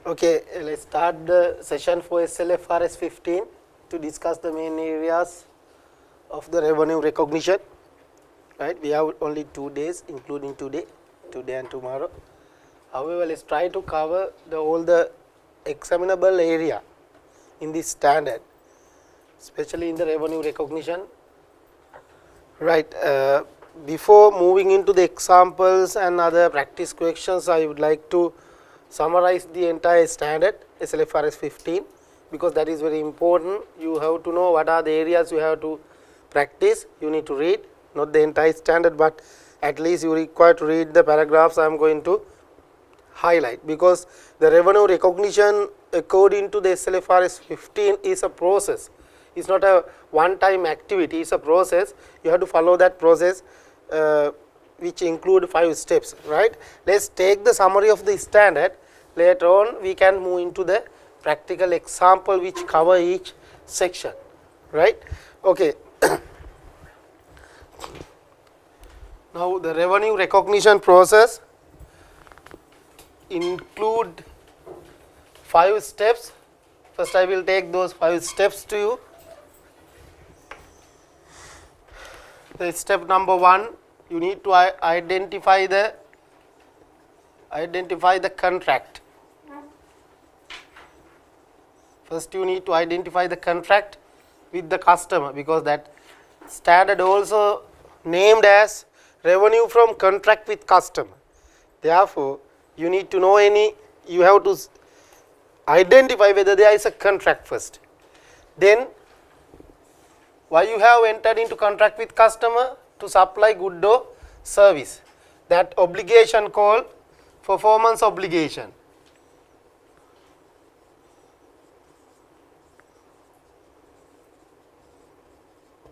Okay, let's start the session for SLFRS 15 to discuss the main areas of the revenue recognition. Right, we have only 2 days, including today and tomorrow. However, let's try to cover all the examinable area in this standard, especially in the revenue recognition. Right. Before moving into the examples and other practice questions, I would like to summarize the entire standard SLFRS 15, because that is very important. You have to know what are the areas you have to practice. You need to read, not the entire standard, but at least you require to read the paragraphs I am going to highlight, because the revenue recognition according to the SLFRS 15 is a process. It's not a one time activity, it's a process. You have to follow that process, which include 5 steps. Right. Let's take the summary of the standard. Later on we can move into the practical example which cover each section. Right. Okay. Now the revenue recognition process include 5 steps. First I will take those 5 steps to you. The step number 1, you need to identify the contract. First you need to identify the contract with the customer, because that standard also named as revenue from contract with customer. Therefore, you need to know you have to identify whether there is a contract first. Then why you have entered into contract with customer? To supply good or service. That obligation called performance obligation.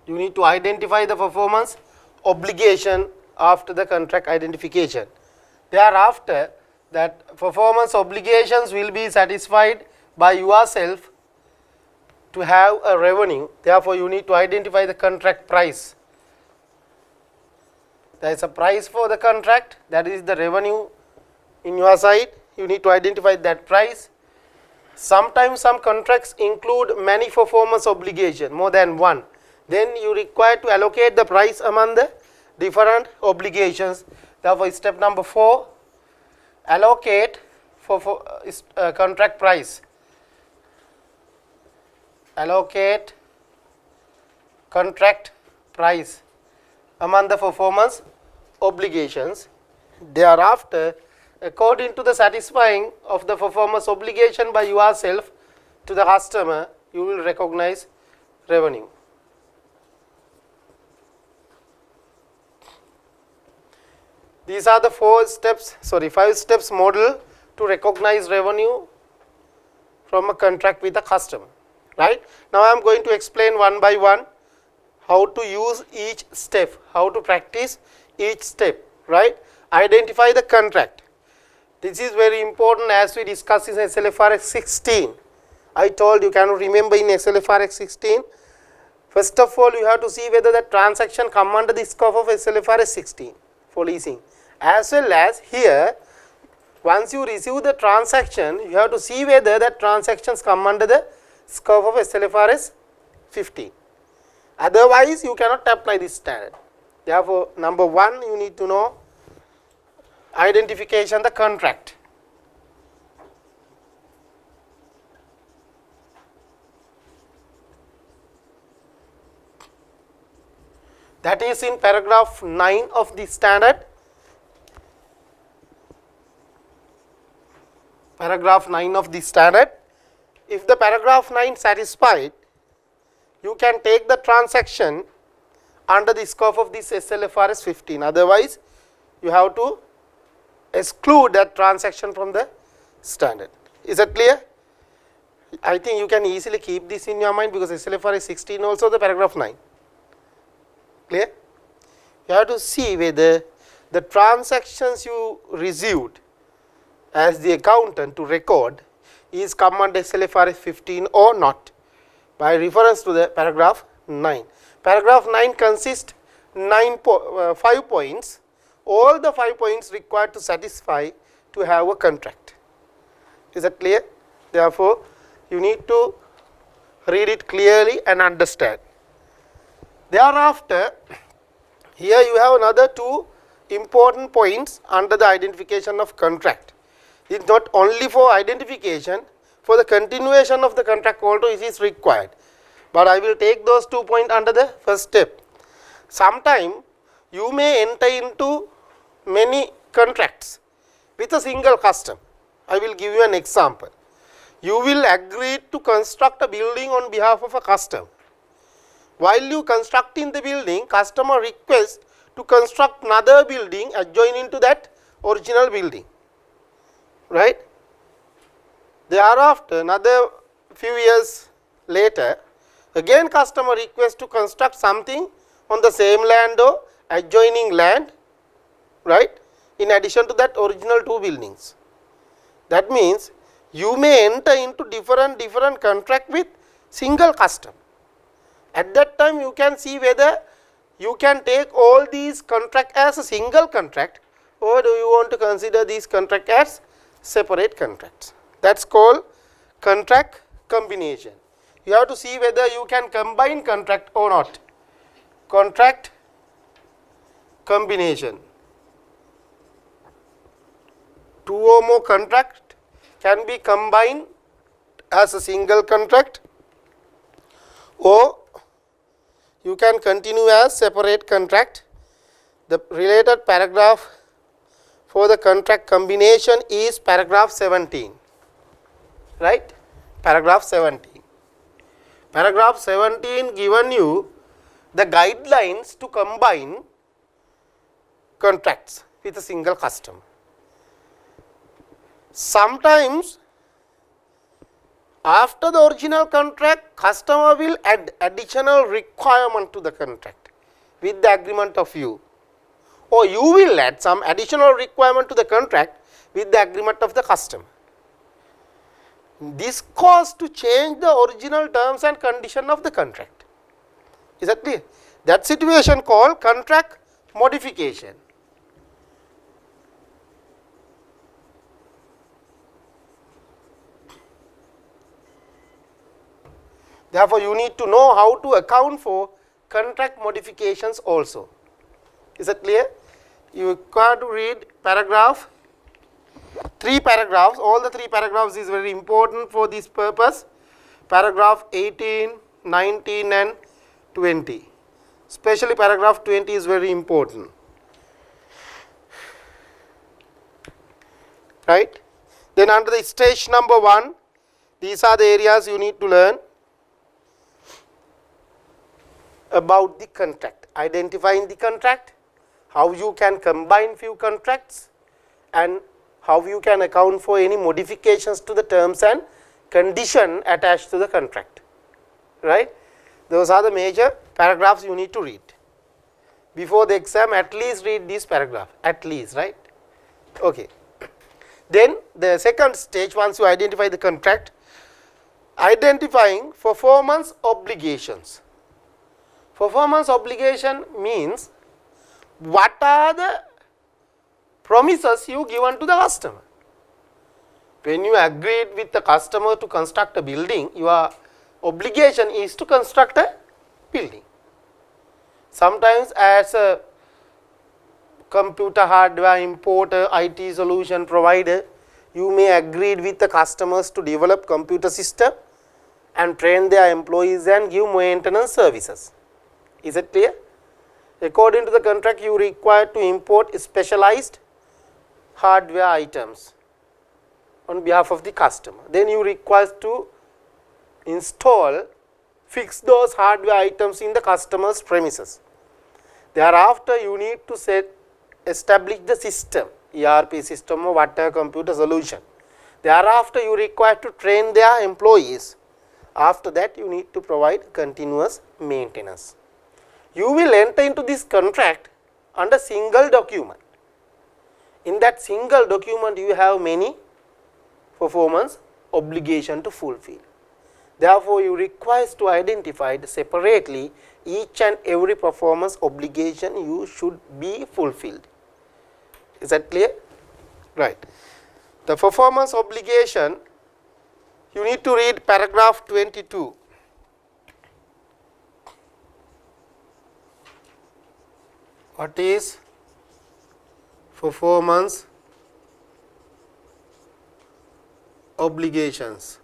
You need to identify the performance obligation after the contract identification. Thereafter, that performance obligations will be satisfied by yourself to have a revenue. Therefore, you need to identify the contract price. There is a price for the contract, that is the revenue in your side. You need to identify that price. Sometimes some contracts include many performance obligations, more than one. Then you require to allocate the price among the different obligations. Therefore, step number 4, allocate for contract price. Allocate contract price among the performance obligations. Thereafter, according to the satisfying of the performance obligation by yourself to the customer, you will recognize revenue. These are the 5 steps model to recognize revenue from a contract with the customer. Right. Now I am going to explain one by one how to use each step, how to practice each step. Right. Identify the contract. This is very important, as we discussed in SLFRS 16. I told you cannot remember in SLFRS 16. First of all, you have to see whether the transaction come under the scope of SLFRS 16 for leasing. As well as here, once you receive the transaction, you have to see whether the transactions come under the scope of SLFRS 15. Otherwise, you cannot apply this standard. Therefore, number 1, you need to know identification of the contract. That is in paragraph 9 of the standard. Paragraph 9 of the standard. If the paragraph 9 satisfied, you can take the transaction under the scope of this SLFRS 15. Otherwise, you have to exclude that transaction from the standard. Is that clear? I think you can easily keep this in your mind, because SLFRS 16 also the paragraph 9. Clear? You have to see whether the transactions you received as the accountant to record is come under SLFRS 15 or not, by reference to the paragraph 9. Paragraph 9 consists 5 points. All the 5 points required to satisfy to have a contract. Is that clear? Therefore, you need to read it clearly and understand. Thereafter, here you have another two important points under the identification of contract. It is not only for identification, for the continuation of the contract also it is required. But I will take those 2 points under the first step. Sometime you may enter into many contracts with a single customer. I will give you an example. You will agree to construct a building on behalf of a customer. While you constructing the building, customer requests to construct another building adjoining to that original building, right? Thereafter, another few years later, again customer requests to construct something on the same land or adjoining land, right, in addition to that original two buildings. That means you may enter into different contract with single customer. At that time you can see whether you can take all these contract as a single contract, or do you want to consider these contract as separate contracts. That is called contract combination. You have to see whether you can combine contract or not. Contract combination. Two or more contract can be combined as a single contract, or you can continue as separate contract. The related paragraph for the contract combination is paragraph 17, right? Paragraph 17. Paragraph 17 given you the guidelines to combine contracts with a single customer. Sometimes after the original contract, customer will add additional requirement to the contract with the agreement of you, or you will add some additional requirement to the contract with the agreement of the customer. This cause to change the original terms and condition of the contract. Is that clear? That situation called contract modification. Therefore, you need to know how to account for contract modifications also. Is that clear? You require to read paragraph, 3 paragraphs, all the 3 paragraphs is very important for this purpose. Paragraph 18, 19 and 20. Especially paragraph 20 is very important. Right? Then under the stage number 1, these are the areas you need to learn about the contract. Identifying the contract, how you can combine few contracts, and how you can account for any modifications to the terms and condition attached to the contract, right? Those are the major paragraphs you need to read. Before the exam, at least read this paragraph, at least, right? Okay. Then the second stage, once you identify the contract, identifying performance obligations. Performance obligation means what are the promises you given to the customer. When you agreed with the customer to construct a building, your obligation is to construct a building. Sometimes as a computer hardware importer, IT solution provider, you may agree with the customers to develop computer system and train their employees and give maintenance services. Is it clear? According to the contract, you are required to import specialized hardware items on behalf of the customer. Then you are required to fix those hardware items in the customer's premises. Thereafter, you need to establish the system, ERP system or whatever computer solution. Thereafter, you are required to train their employees. After that, you need to provide continuous maintenance. You will enter into this contract under single document. In that single document, you have many performance obligation to fulfill. Therefore, you require to identify separately each and every performance obligation you should be fulfilled. Is that clear? Right. The performance obligation, you need to read paragraph 22. What is performance obligations?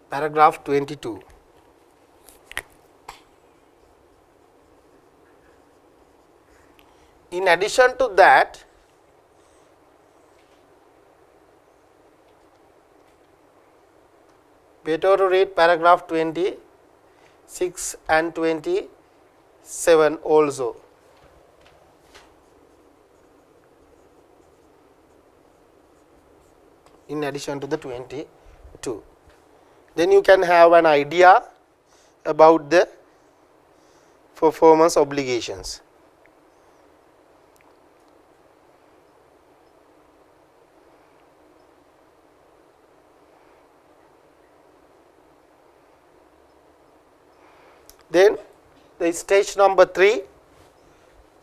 Paragraph 22. In addition to that, better to read paragraph 26 and 27 also. In addition to the 22. Then you can have an idea about the performance obligations. Then the stage number 3,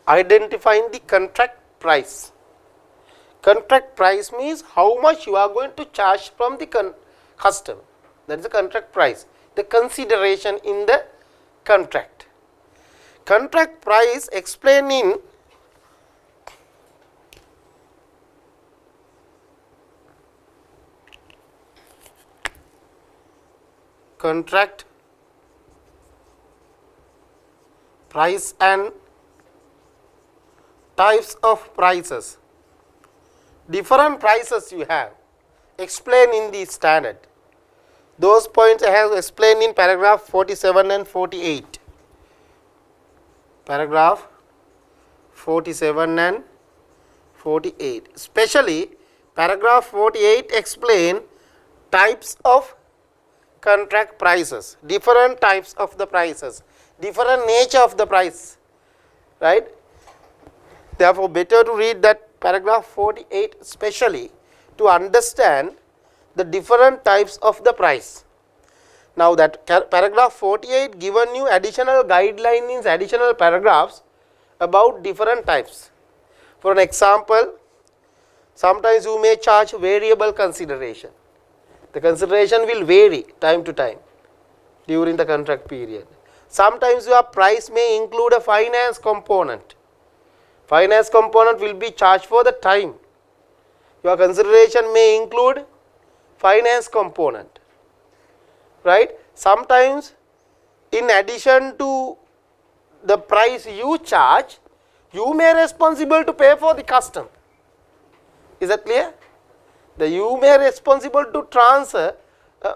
identifying the contract price. Contract price means how much you are going to charge from the customer. That is the contract price, the consideration in the contract. Contract price explained in contract price and types of prices. Different prices you have explained in the standard. Those points I have explained in paragraph 47 and 48. Paragraph 47 and 48. Especially paragraph 48 explain types of contract prices, different types of the prices, different nature of the price, right? Therefore, better to read that paragraph 48 especially to understand the different types of the price. Now that paragraph 48 given you additional guideline in additional paragraphs about different types. For an example, sometimes you may charge variable consideration. The consideration will vary time to time during the contract period. Sometimes your price may include a finance component. Finance component will be charged for the time. Your consideration may include finance component, right? Sometimes in addition to the price you charge, you may be responsible to pay for the custom. Is that clear? You may be responsible to transfer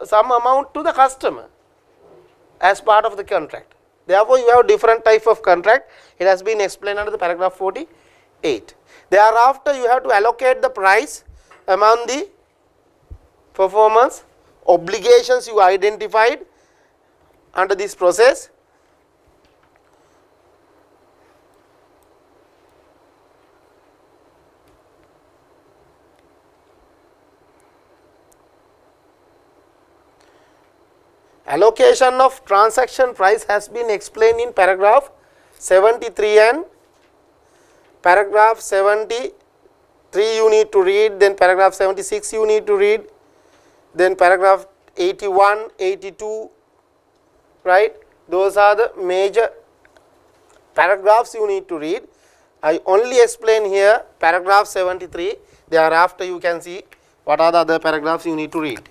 some amount to the customer as part of the contract. Therefore, you have different type of contract. It has been explained under the paragraph 48. Thereafter, you have to allocate the price among the performance obligations you identified under this process. Allocation of transaction price has been explained in paragraph 73 and paragraph 73 you need to read, then paragraph 76 you need to read, then paragraph 81, 82, right? Those are the major paragraphs you need to read. I only explain here paragraph 73, thereafter you can see what are the other paragraphs you need to read.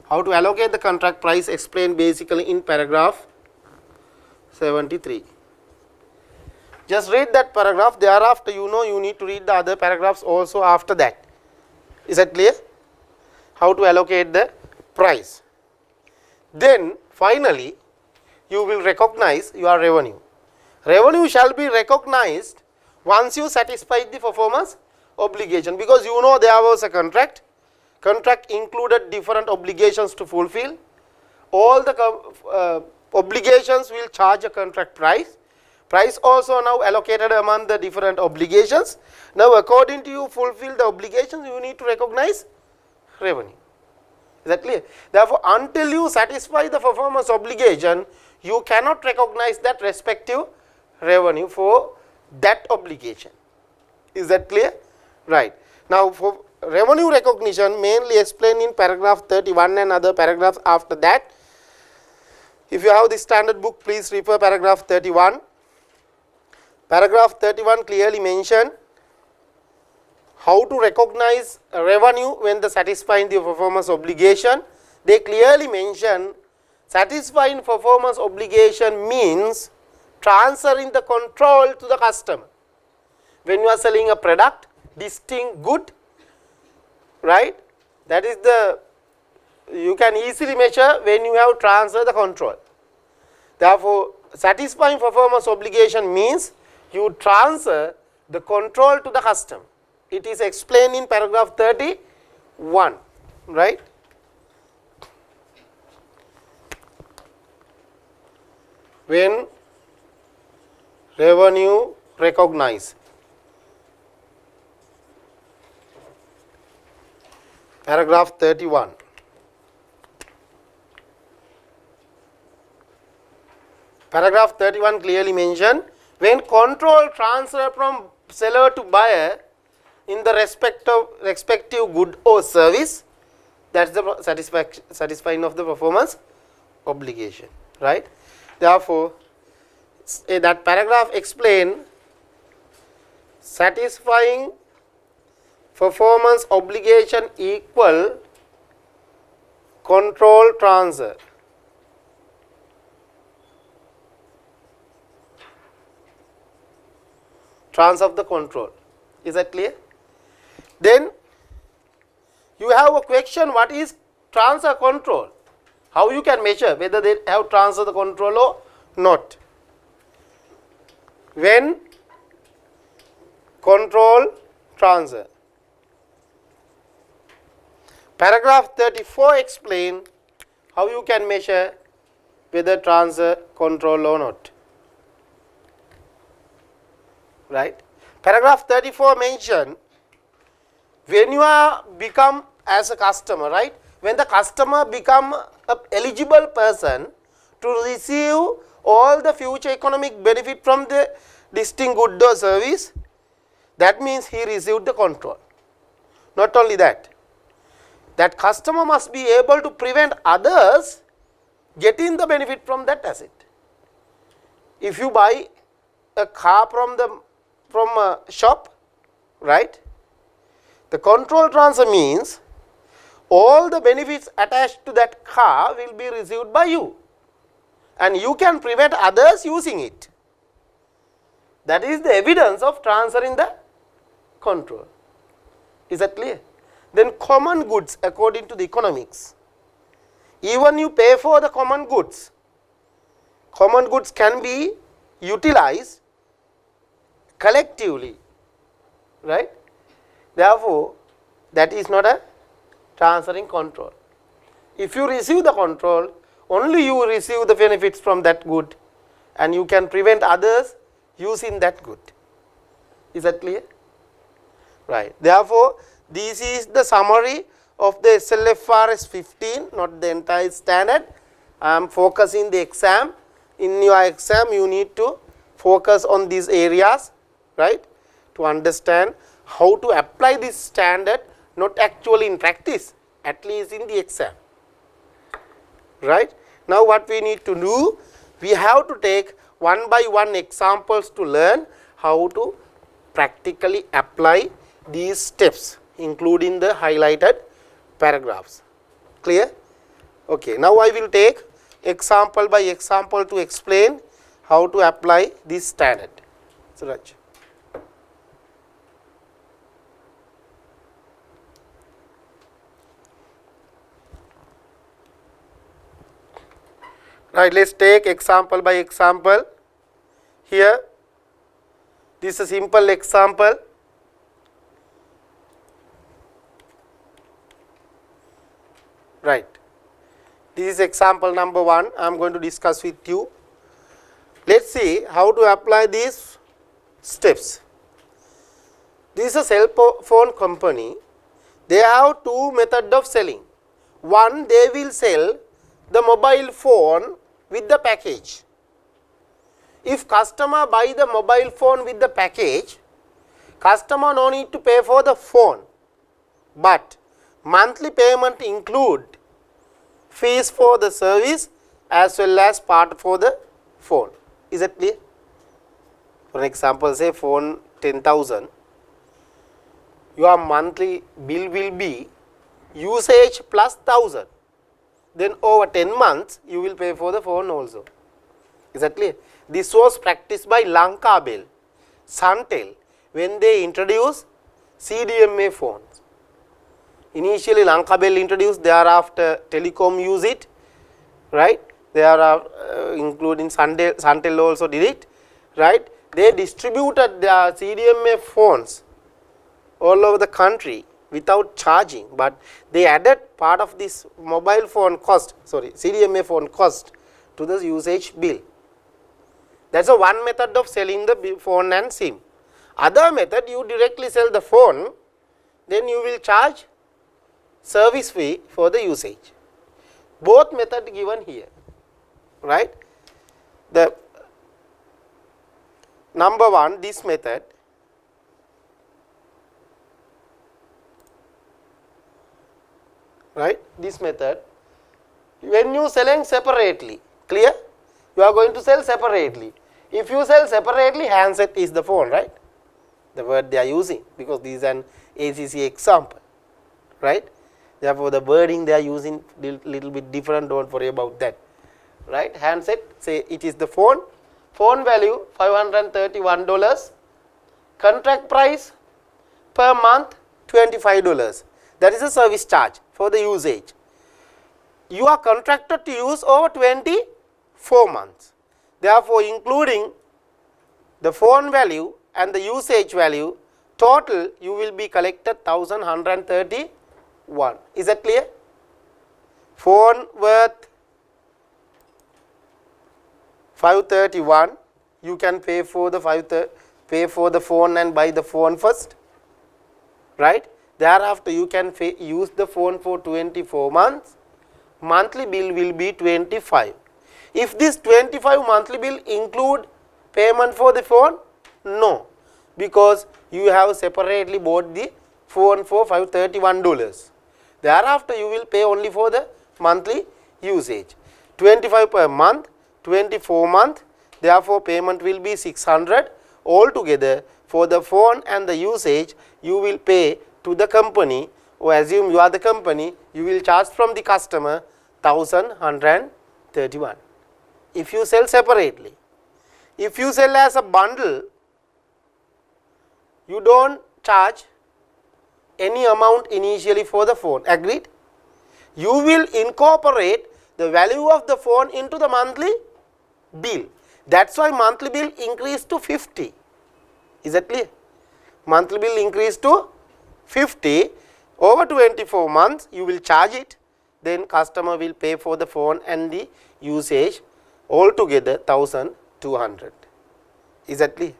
How to allocate the contract price explained basically in paragraph 73. Just read that paragraph, thereafter you know you need to read the other paragraphs also after that. Is that clear? How to allocate the price. Then finally you will recognize your revenue. Revenue shall be recognized once you satisfy the performance obligation, because you know there was a contract. Contract included different obligations to fulfill. All the obligations will charge a contract price. Price also now allocated among the different obligations. Now according to you fulfill the obligations, you need to recognize revenue. Is that clear? Therefore, until you satisfy the performance obligation, you cannot recognize that respective revenue for that obligation. Is that clear? Right. Now, for revenue recognition mainly explained in paragraph 31 and other paragraphs after that. If you have the standard book, please refer paragraph 31. Paragraph 31 clearly mention how to recognize revenue when the satisfying the performance obligation. They clearly mention satisfying performance obligation means transferring the control to the customer. When you are selling a product, distinct good, right, that is the, you can easily measure when you have transferred the control. Therefore, satisfying performance obligation means you transfer the control to the customer. It is explained in paragraph 31, right. When revenue recognized. Paragraph 31. Paragraph 31 clearly mention when control transfer from seller to buyer in the respective good or service, that is the satisfying of the performance obligation, right. Therefore, that paragraph explain satisfying performance obligation equal control transfer. Transfer of the control. Is that clear? Then you have a question, what is transfer control? How you can measure whether they have transferred the control or not? When control transfer. Paragraph 34 explain how you can measure whether transfer control or not. Right. Paragraph 34 mention when you are become as a customer, right, when the customer become a eligible person to receive all the future economic benefit from the distinct good or service, that means he received the control. Not only that, that customer must be able to prevent others getting the benefit from that asset. If you buy a car from a shop, right, the control transfer means all the benefits attached to that car will be received by you and you can prevent others using it. That is the evidence of transferring the control. Is that clear? Then common goods according to the economics. Even you pay for the common goods can be utilized collectively, right. Therefore, that is not a transferring control. If you receive the control, only you receive the benefits from that good and you can prevent others using that good. Is that clear? Right. Therefore, this is the summary of the SLFRS 15, not the entire standard. I am focusing the exam. In your exam, you need to focus on these areas, right, to understand how to apply this standard, not actually in practice, at least in the exam, right. Now, what we need to do, we have to take one by one examples to learn how to practically apply these steps, including the highlighted paragraphs. Clear? Okay. Now, I will take example by example to explain how to apply this standard. Suraj. Right, let us take example by example. Here, this is a simple example. Right. This is example number 1. I am going to discuss with you. Let us see how to apply these steps. This is a cell phone company. They have two methods of selling. One, they will sell the mobile phone with the package. If customer buy the mobile phone with the package, customer no need to pay for the phone, but monthly payment include fees for the service as well as part for the phone. Is that clear? For example, say phone 10,000, your monthly bill will be usage plus 1,000. Then over 10 months you will pay for the phone also. Is that clear? This was practiced by Lankabel, Suntel when they introduced CDMA phones. Initially Lankabel introduced, thereafter Telecom use it, right? There are including Suntel also did it, right? They distributed their CDMA phones all over the country without charging, but they added part of this mobile phone cost, sorry, CDMA phone cost to the usage bill. That is a one method of selling the phone and SIM. Other method, you directly sell the phone, then you will charge service fee for the usage. Both method given here, right? The number one, this method, right, this method, when you selling separately, clear, you are going to sell separately. If you sell separately, handset is the phone, right, the word they are using, because this is an ACC example, right. Therefore, the wording they are using little bit different, don't worry about that, right. Handset, say it is the phone, phone value $531, contract price per month $25. That is a service charge for the usage. You are contracted to use over 24 months. Therefore, including the phone value and the usage value, total you will be collected 1,131. Is that clear? Phone worth 531. You can pay for the phone and buy the phone first, right? Thereafter, you can use the phone for 24 months. Monthly bill will be 25. If this 25 monthly bill include payment for the phone, no, because you have separately bought the phone for $531. Thereafter, you will pay only for the monthly usage. 25 per month, 24 month. Therefore, payment will be 600 altogether. For the phone and the usage, you will pay to the company, or assume you are the company, you will charge from the customer 1,131. If you sell separately. If you sell as a bundle, you don't charge any amount initially for the phone, agreed? You will incorporate the value of the phone into the monthly bill. That is why monthly bill increased to 50. Is that clear? Monthly bill increased to 50. Over 24 months you will charge it, then customer will pay for the phone and the usage altogether 1,200. Is that clear?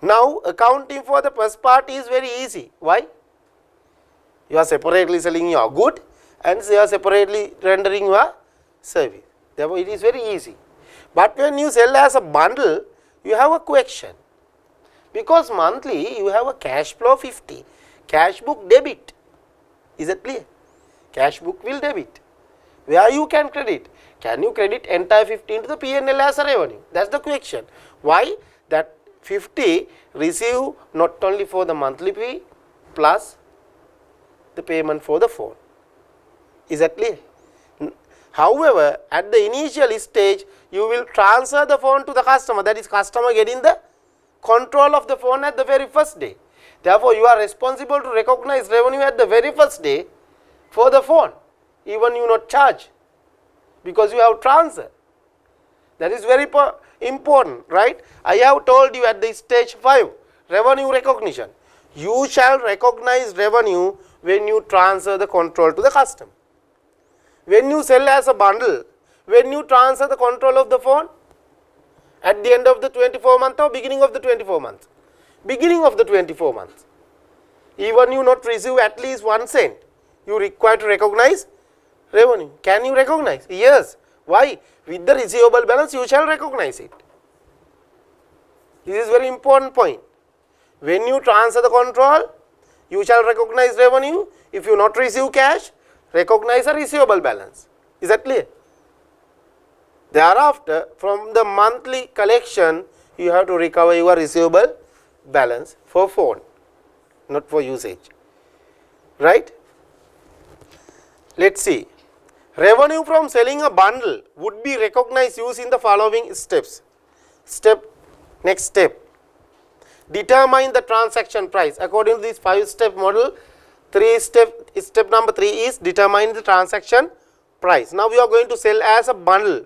Now accounting for the first part is very easy. Why? You are separately selling your good and you are separately rendering your service. Therefore, it is very easy. But when you sell as a bundle, you have a question. Because monthly you have a cash flow 50, cash book debit. Is that clear? Cash book will debit. Where you can credit? Can you credit entire 50 into the P&L as a revenue? That is the question. Why? That 50 receive not only for the monthly fee plus the payment for the phone. Is that clear? However, at the initial stage, you will transfer the phone to the customer. That is, customer getting the control of the phone at the very first day. Therefore, you are responsible to recognize revenue at the very first day for the phone, even you not charge, because you have transfer. That is very important, right? I have told you at the stage 5, revenue recognition. You shall recognize revenue when you transfer the control to the customer. When you sell as a bundle, when you transfer the control of the phone, at the end of the 24 month or beginning of the 24 months? Beginning of the 24 months. Even you not receive at least 1 cent, you require to recognize revenue. Can you recognize? Yes. Why? With the receivable balance, you shall recognize it. This is very important point. When you transfer the control, you shall recognize revenue. If you not receive cash, recognize a receivable balance. Is that clear? Thereafter, from the monthly collection, you have to recover your receivable balance for phone, not for usage. Right? Let's see. Revenue from selling a bundle would be recognized using the following steps. Next step. Determine the transaction price. According to this 5-step model, step number 3 is determine the transaction price. Now we are going to sell as a bundle.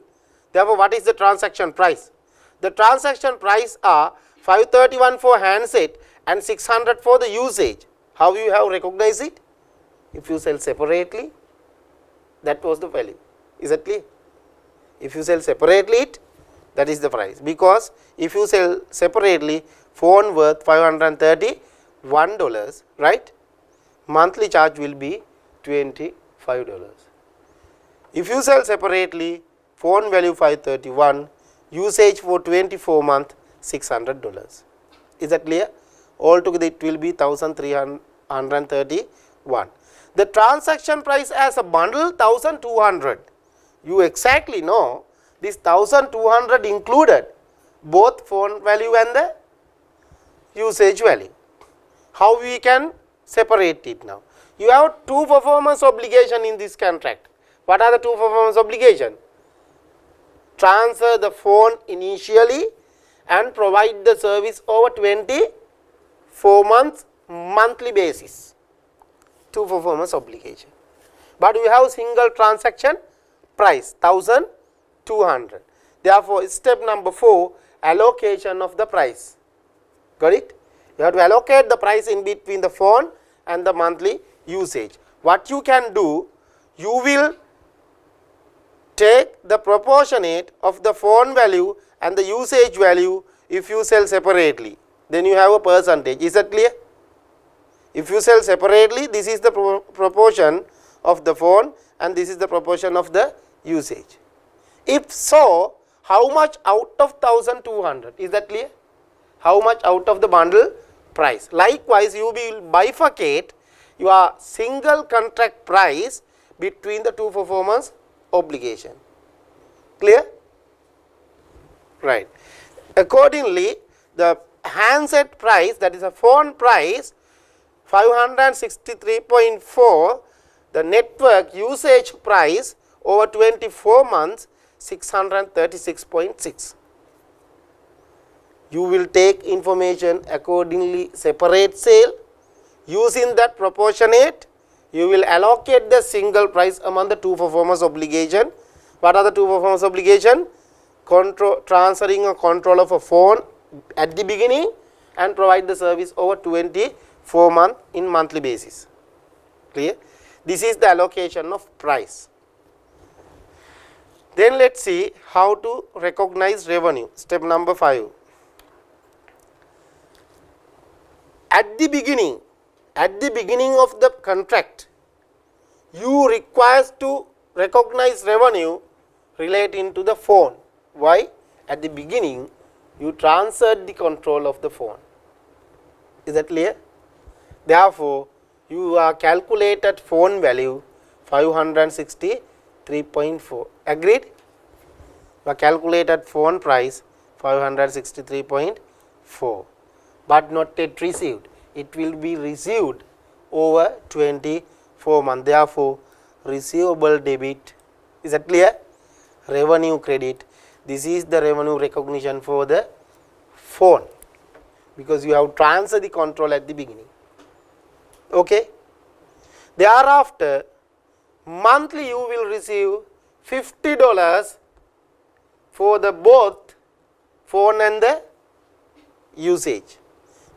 Therefore, what is the transaction price? The transaction price are 531 for handset and 600 for the usage. How you have recognized it? If you sell separately, that was the value. Is that clear? If you sell separately it, that is the price. Because if you sell separately, phone worth $531, right? Monthly charge will be $25. If you sell separately, phone value 531, usage for 24 month $600. Is that clear? Altogether it will be 1331. The transaction price as a bundle 1200. You exactly know this 1200 included both phone value and the usage value. How we can separate it now? You have 2 performance obligation in this contract. What are the 2 performance obligation? Transfer the phone initially and provide the service over 24 months monthly basis. 2 performance obligation. But we have single transaction price 1200. Therefore, step number 4, allocation of the price. Got it? You have to allocate the price in between the phone and the monthly usage. What you can do, you will take the proportionate of the phone value and the usage value if you sell separately. Then you have a percentage. Is that clear? If you sell separately, this is the proportion of the phone and this is the proportion of the usage. If so, how much out of 1200? Is that clear? How much out of the bundle price? Likewise, you will bifurcate your single contract price between the 2 performance obligation. Clear? Right. Accordingly, the handset price, that is a phone price 563.4, the network usage price over 24 months 636.6. You will take information accordingly, separate sale, using that proportionate, you will allocate the single price among the 2 performance obligation. What are the 2 performance obligation? Transferring a control of a phone at the beginning and provide the service over 24 months in monthly basis. Clear? This is the allocation of price. Then let us see how to recognize revenue. Step number 5. At the beginning of the contract, you require to recognize revenue relating to the phone. Why? At the beginning, you transferred the control of the phone. Is that clear? Therefore, you are calculated phone value 563.4. Agreed? You are calculated phone price 563.4, but not yet received. It will be received over 24 months. Therefore, receivable debit. Is that clear? Revenue credit. This is the revenue recognition for the phone, because you have transferred the control at the beginning. Okay. Thereafter, monthly you will receive $50 for the both phone and the usage.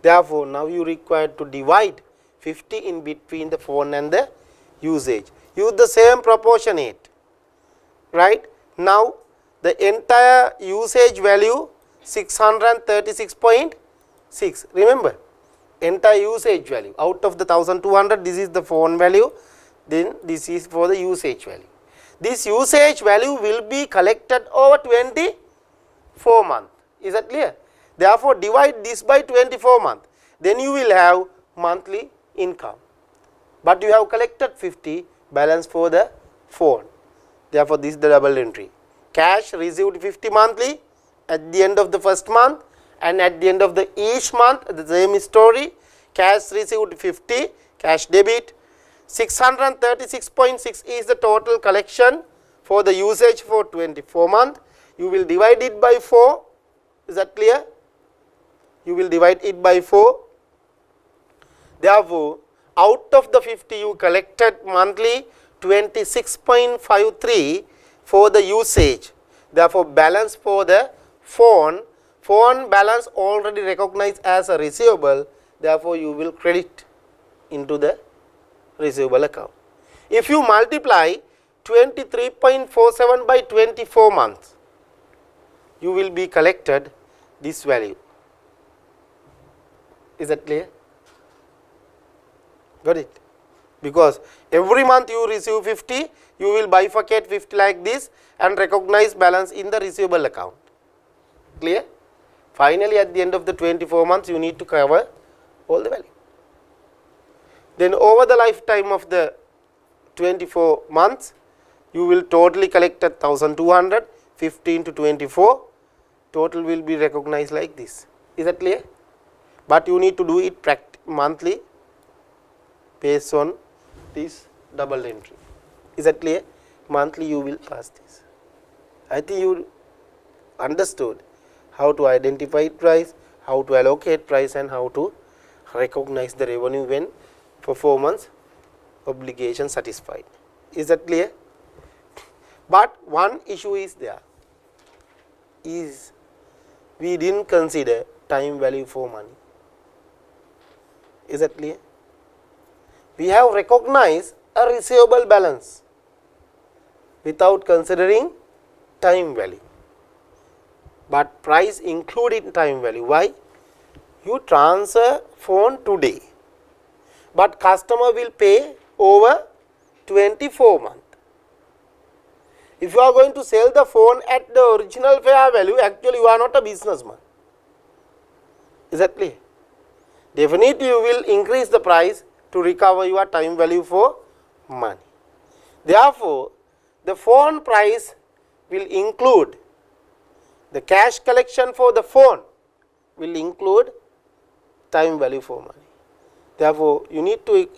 Therefore, now you require to divide 50 in between the phone and the usage. Use the same proportionate, right? Now, the entire usage value 636.6. Remember, entire usage value out of the 1200, this is the phone value, then this is for the usage value. This usage value will be collected over 24 months. Is that clear? Therefore, divide this by 24 months. then you will have monthly income. But you have collected 50 balance for the phone. Therefore, this is the double entry. Cash received 50 monthly at the end of the first month, and at the end of the each month the same story. Cash received 50, cash debit. 636.6 is the total collection for the usage for 24 months. You will divide it by 4. Is that clear? You will divide it by 4. Therefore, out of the 50 you collected monthly 26.53 for the usage. Therefore, balance for the phone balance already recognized as a receivable. Therefore, you will credit into the receivable account. If you multiply 23.47 by 24 months, you will be collected this value. Is that clear? Got it? Because every month you receive 50, you will bifurcate 50 like this and recognize balance in the receivable account. Clear? Finally, at the end of the 24 months, you need to cover all the value. Then over the lifetime of the 24 months, you will totally collect 1,200, 15 to 24, total will be recognized like this. Is that clear? But you need to do it monthly based on this double entry. Is that clear? Monthly you will pass this. I think you understood how to identify price, how to allocate price, and how to recognize the revenue when performance obligation satisfied. Is that clear? But one issue is there, is we didn't consider time value for money. Is that clear? We have recognized a receivable balance without considering time value, but price included time value. Why? You transfer phone today, but customer will pay over 24 months. If you are going to sell the phone at the original fair value, actually you are not a businessman. Is that clear? Definitely you will increase the price to recover your time value for money. Therefore, the phone price will include the cash collection for the phone will include time value for money. Therefore, you need to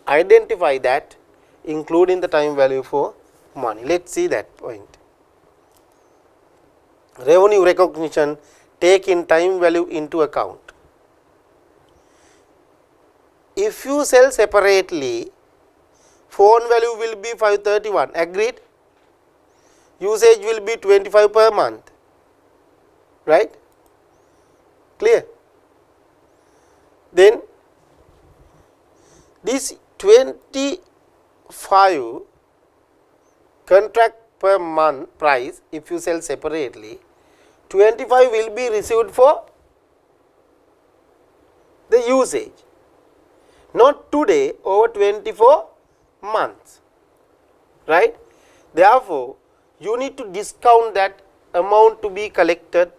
identify that including the time value for money. Let us see that point. Revenue recognition take in time value into account. If you sell separately, phone value will be 531, agreed? Usage will be 25 per month, right? Clear? Then this 25 contract per month price, if you sell separately, 25 will be received for the usage, not today, over 24 months, right? Therefore, you need to discount that amount to be collected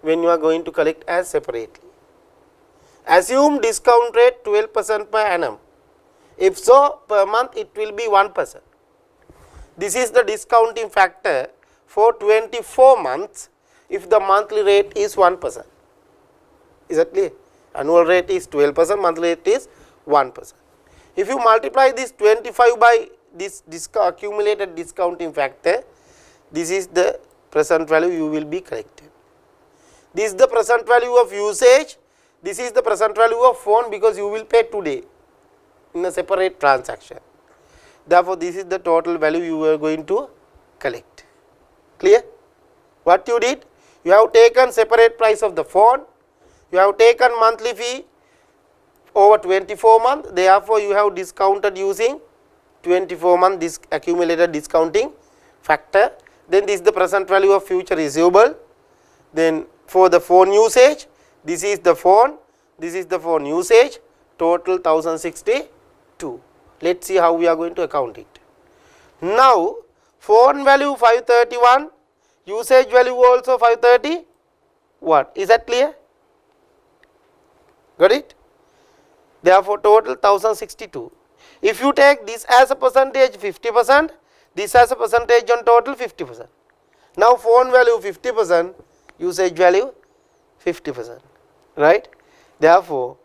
when you are going to collect as separately. Assume discount rate 12% per annum. If so, per month it will be 1%. This is the discounting factor for 24 months if the monthly rate is 1%. Is that clear? Annual rate is 12%, monthly rate is 1%. If you multiply this 25 by this accumulated discounting factor, this is the present value you will be collected. This is the present value of usage, this is the present value of phone, because you will pay today in a separate transaction. Therefore, this is the total value you are going to collect. Clear? What you did? You have taken separate price of the phone, you have taken monthly fee over 24 months, therefore, you have discounted using 24 month this accumulated discounting factor. Then this is the present value of future receivable. Then for the phone usage, this is the phone usage, total 1062. Let us see how we are going to account it. Now, phone value 531, usage value also 531. Is that clear? Got it? Therefore, total 1062. If you take this as a percentage 50%, this as a percentage on total 50%. Now, phone value 50%, usage value 50%, right. Therefore,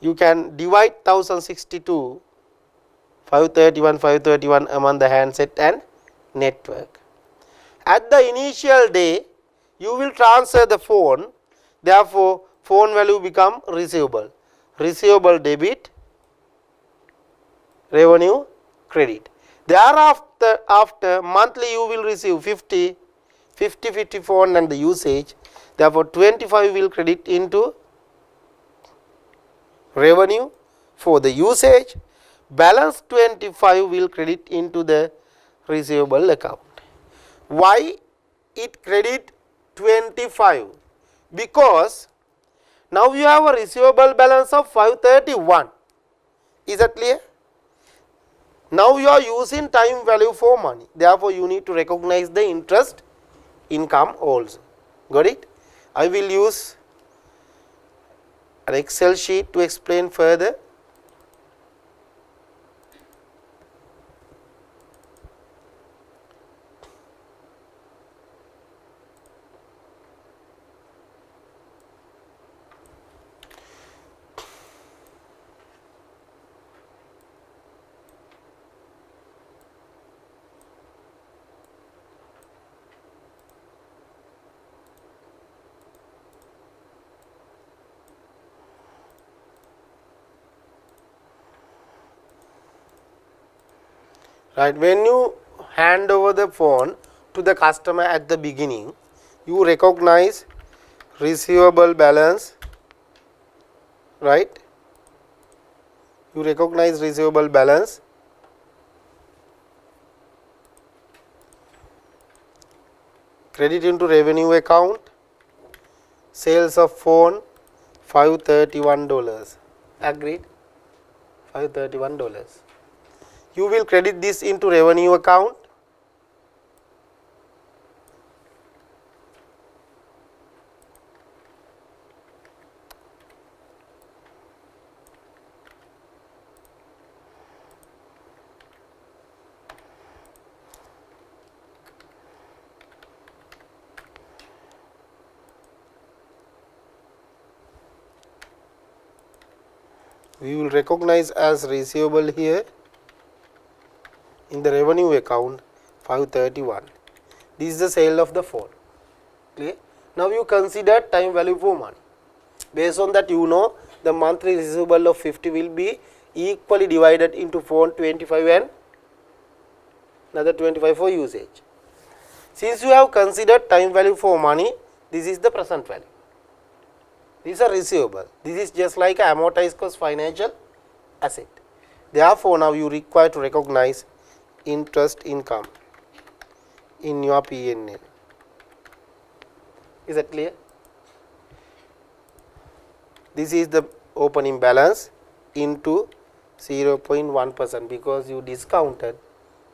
you can divide 1062, 531 among the handset and network. At the initial day, you will transfer the phone, therefore, phone value become receivable. Receivable debit, revenue credit. Thereafter, after monthly you will receive 50 phone and the usage, therefore 25 will credit into revenue for the usage, balance 25 will credit into the receivable account. Why it credit 25? Because now you have a receivable balance of 531. Is that clear? Now you are using time value for money. Therefore, you need to recognize the interest income also. Got it? I will use an Excel sheet to explain further. Right, when you hand over the phone to the customer at the beginning, you recognize receivable balance, right. You recognize receivable balance, credit into revenue account, sales of phone $531. Agreed? $531. You will credit this into revenue account, we will recognize as receivable here in the revenue account 531. This is the sale of the phone. Clear? Now you consider time value for money. Based on that, you know the monthly receivable of 50 will be equally divided into phone 25 and another 25 for usage. Since you have considered time value for money, this is the present value. These are receivable. This is just like an amortized cost financial asset. Therefore, now you require to recognize interest income in your P&L. Is that clear? This is the opening balance into 0.1% because you discounted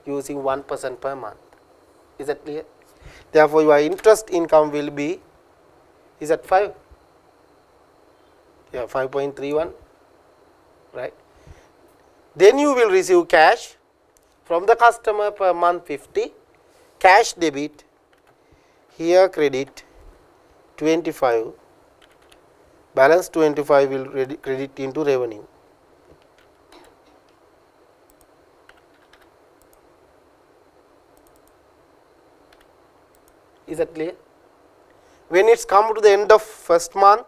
using 1% per month. Is that clear? Therefore, your interest income will be, is that 5? Yeah, 5.31, right? Then you will receive cash from the customer per month 50, cash debit, here credit 25, balance 25 will credit into revenue. Is that clear? When it's come to the end of first month,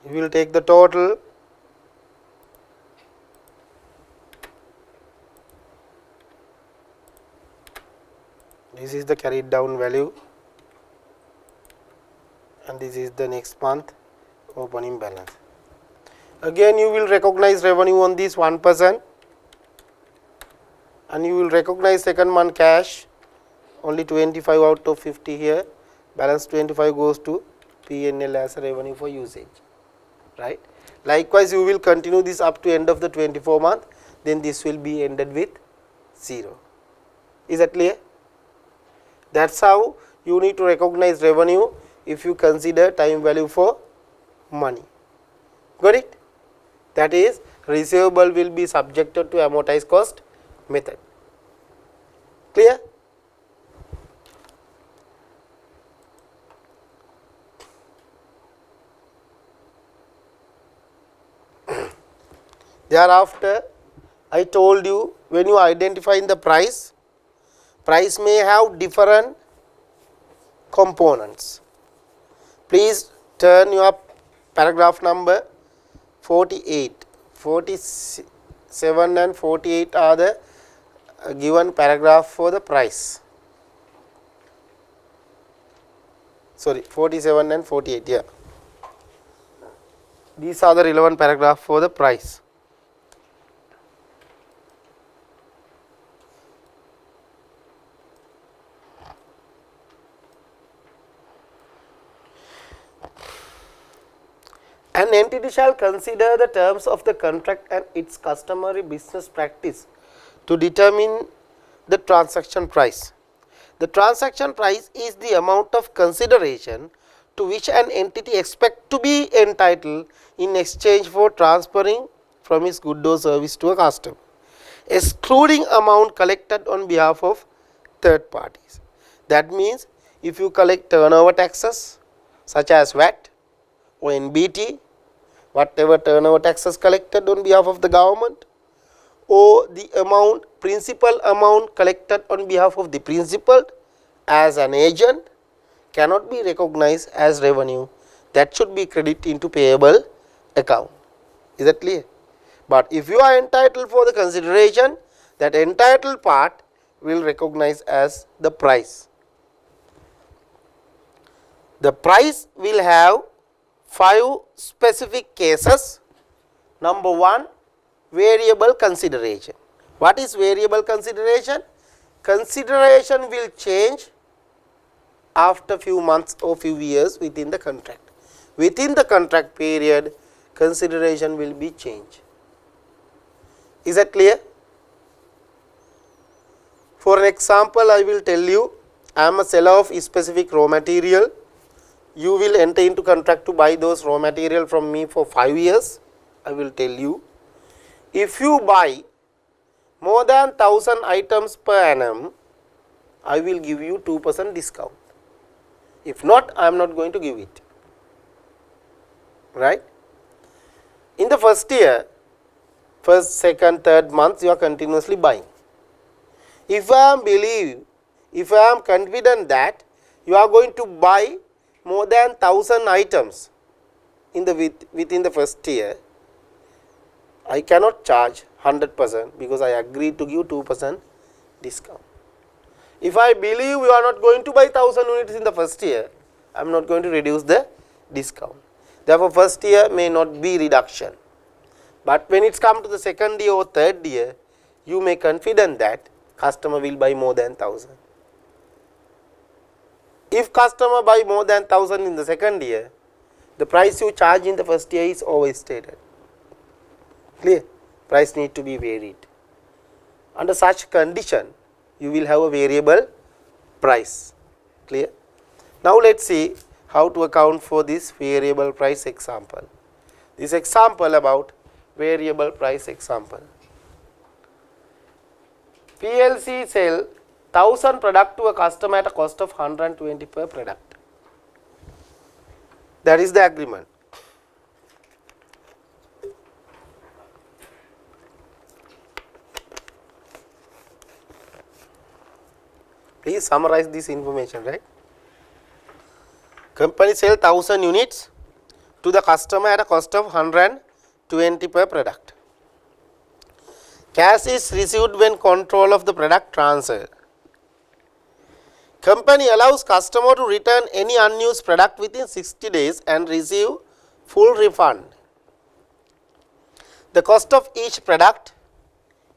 you will take the total this is the carried down value and this is the next month opening balance. Again you will recognize revenue on this 1% and you will recognize second month cash only 25 out of 50 here, balance 25 goes to P&L as a revenue for usage. right? Likewise, you will continue this up to end of the 24 month, then this will be ended with 0. Is that clear? That is how you need to recognize revenue if you consider time value for money. Got it? That is, receivable will be subjected to amortized cost method. Clear? Thereafter, I told you, when you identify the price, price may have different components. Please turn your paragraph number 48. 47 and 48 are the given paragraph for the price. Sorry, 47 and 48, yeah. These are the relevant paragraph for the price. An entity shall consider the terms of the contract and its customary business practice to determine the transaction price. The transaction price is the amount of consideration to which an entity expects to be entitled in exchange for transferring from its good or service to a customer, excluding amount collected on behalf of third parties. That means, if you collect turnover taxes such as VAT or NBT, whatever turnover taxes collected on behalf of the government, or the amount, principal amount collected on behalf of the principal as an agent, cannot be recognized as revenue. That should be credited into payable account. Is that clear? But if you are entitled for the consideration, that entitled part will recognize as the price. The price will have 5 specific cases. Number 1, variable consideration. What is variable consideration? Consideration will change after few months or few years within the contract. Within the contract period, consideration will be changed. Is that clear? For an example, I will tell you, I am a seller of specific raw material. You will enter into contract to buy those raw material from me for 5 years. I will tell you, if you buy more than 1000 items per annum, I will give you 2% discount. If not, I am not going to give it. Right? In the first year, first, second, third months, you are continuously buying. If I am confident that you are going to buy more than 1000 items within the first year, I cannot charge 100% because I agreed to give 2% discount. If I believe you are not going to buy 1000 units in the first year, I am not going to reduce the discount. Therefore, first year may not be reduction. But when it's come to the second year or third year, you may confident that customer will buy more than 1000. If customer buy more than 1000 in the second year, the price you charge in the first year is always stated. Clear? Price need to be varied. Under such condition, you will have a variable price. Clear? Now let us see how to account for this variable price example. This example about variable price example. PLC sell 1000 product to a customer at a cost of 120 per product. That is the agreement. Please summarize this information, right? Company sell 1000 units to the customer at a cost of 120 per product. Cash is received when control of the product transferred. Company allows customer to return any unused product within 60 days and receive full refund. The cost of each product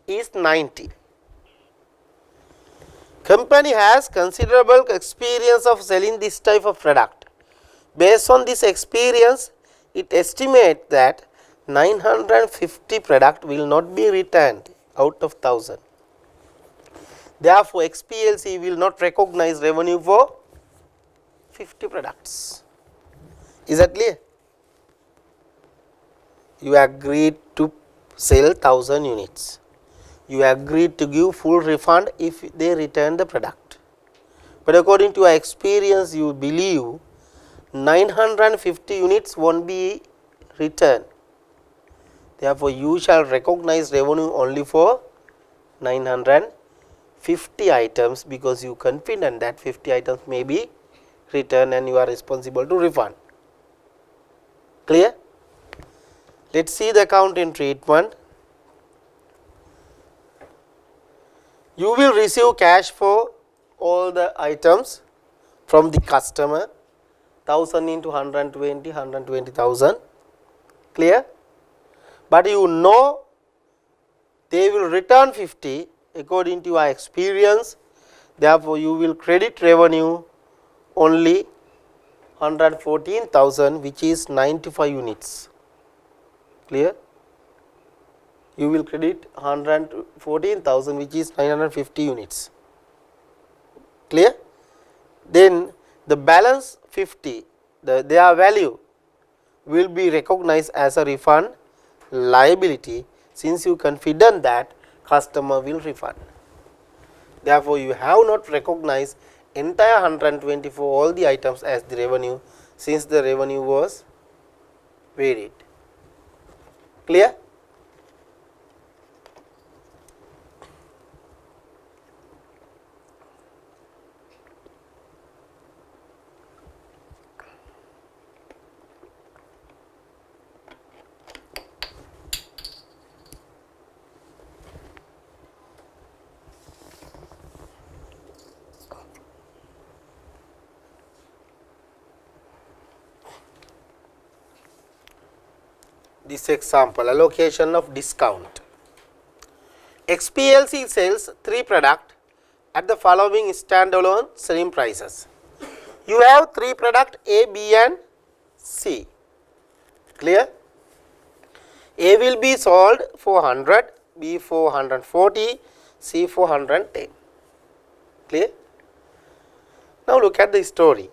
is 90. Company has considerable experience of selling this type of product. Based on this experience, it estimates that 950 product will not be returned out of 1000. Therefore, XPLC will not recognize revenue for 50 products. Is that clear? You agreed to sell 1000 units. You agreed to give full refund if they return the product. But according to your experience, you believe 950 units won't be returned. Therefore, you shall recognize revenue only for 950 items because you are confident that 50 items may be returned and you are responsible to refund. Clear? Let us see the accounting treatment. You will receive cash for all the items from the customer, 1000 into 120, 120,000. Clear? But you know they will return 50 according to your experience. Therefore, you will credit revenue only 114,000, which is 95 units. Clear? You will credit 114,000, which is 950 units. Clear? Then the balance 50, their value will be recognized as a refund liability since you are confident that customer will refund. Therefore, you have not recognized entire 120 for all the items as the revenue since the revenue was varied. Clear? This example, allocation of discount. XPLC sells 3 products at the following standalone selling prices. You have 3 products A, B and C. Clear? A will be sold for 100, B for 140, C for 110. Clear? Now look at the story.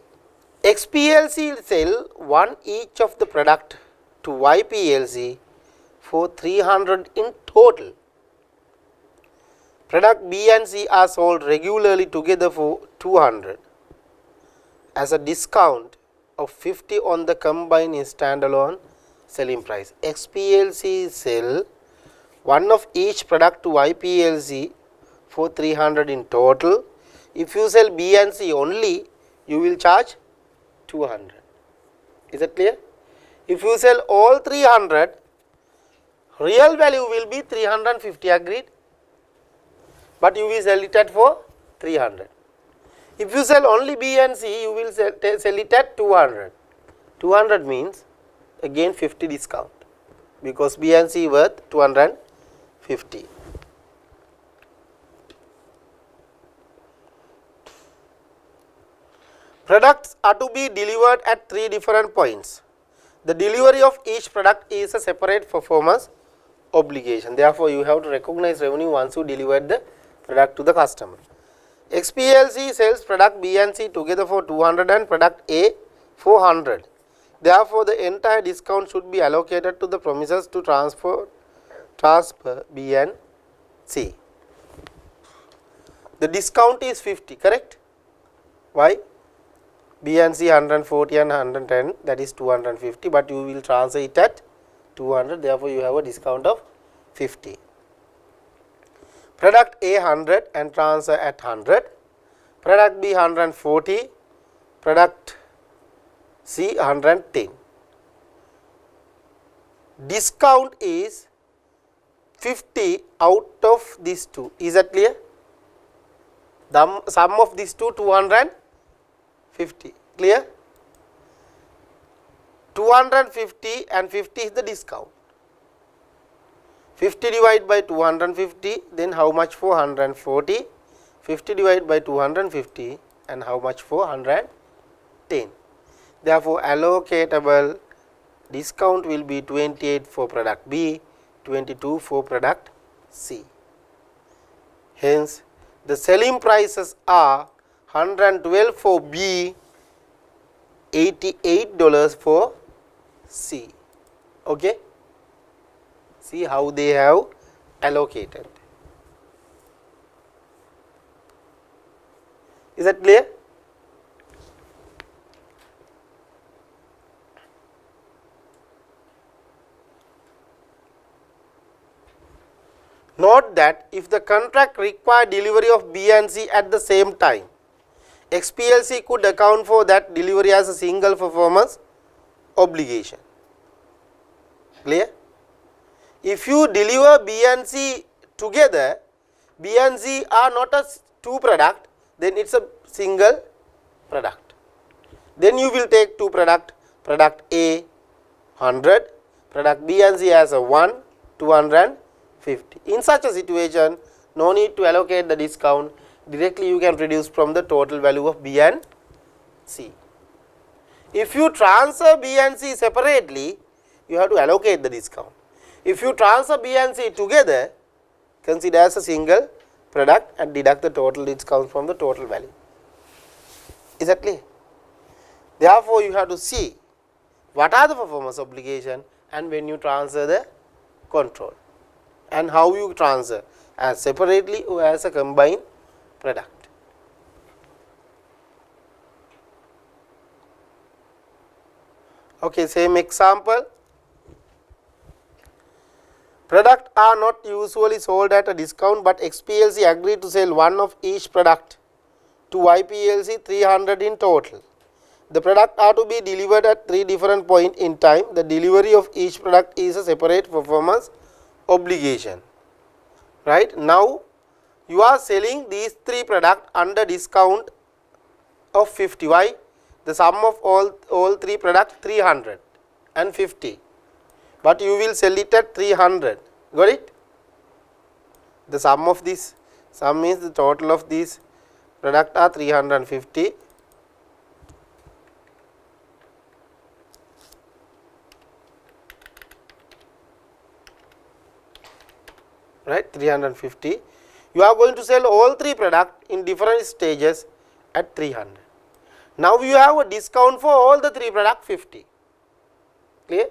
XPLC will sell one each of the product to YPLC for 300 in total. Product B and C are sold regularly together for 200 as a discount of 50 on the combined standalone selling price. XPLC sell one of each product to YPLC for 300 in total. If you sell B and C only, you will charge 200. Is that clear? If you sell all 300, real value will be 350, agreed, but you will sell it at for 300. If you sell only B and C, you will sell it at 200. 200 means again 50 discount because B and C worth 250. Products are to be delivered at 3 different points. The delivery of each product is a separate performance obligation. Therefore, you have to recognize revenue once you deliver the product to the customer. XPLC sells product B and C together for 200 and product A for 100. Therefore, the entire discount should be allocated to the premises to transfer B and C. The discount is 50, correct? Why? B and C 140 and 110, that is 250, but you will transfer it at 200, therefore you have a discount of 50. Product A 100 and transfer at 100, product B 140, product C 110. Discount is 50 out of these two. Is that clear? The sum of these two 250. Clear? 250 and 50 is the discount. 50 divided by 250, then how much for 140? 50 divided by 250 and how much for 110? Therefore, allocatable discount will be 28 for product B, 22 for product C. Hence, the selling prices are 112 for B, $88 for C. Okay? See how they have allocated. Is that clear? Note that if the contract required delivery of B and C at the same time, XPLC could account for that delivery as a single performance obligation. Clear? If you deliver B and C together, B and C are not a two product, then it is a single product. Then you will take two product A 100, product B and C as a 1, 250. In such a situation, no need to allocate the discount, directly you can reduce from the total value of B and C. If you transfer B and C separately, you have to allocate the discount. If you transfer B and C together, consider as a single product and deduct the total discount from the total value. Is that clear? Therefore, you have to see what are the performance obligation and when you transfer the control and how you transfer, as separately or as a combined product. Okay, same example. Products are not usually sold at a discount, but XPLC agreed to sell one of each product to YPLC 300 in total. The product are to be delivered at 3 different points in time. The delivery of each product is a separate performance obligation. Right? Now, you are selling these 3 products under discount of 50. Why? The sum of all 3 products 350. But you will sell it at 300. Got it? The sum of this, sum means the total of these products are 350. Right, 350. You are going to sell all 3 products in different stages at 300. Now you have a discount for all the 3 products 50. Clear?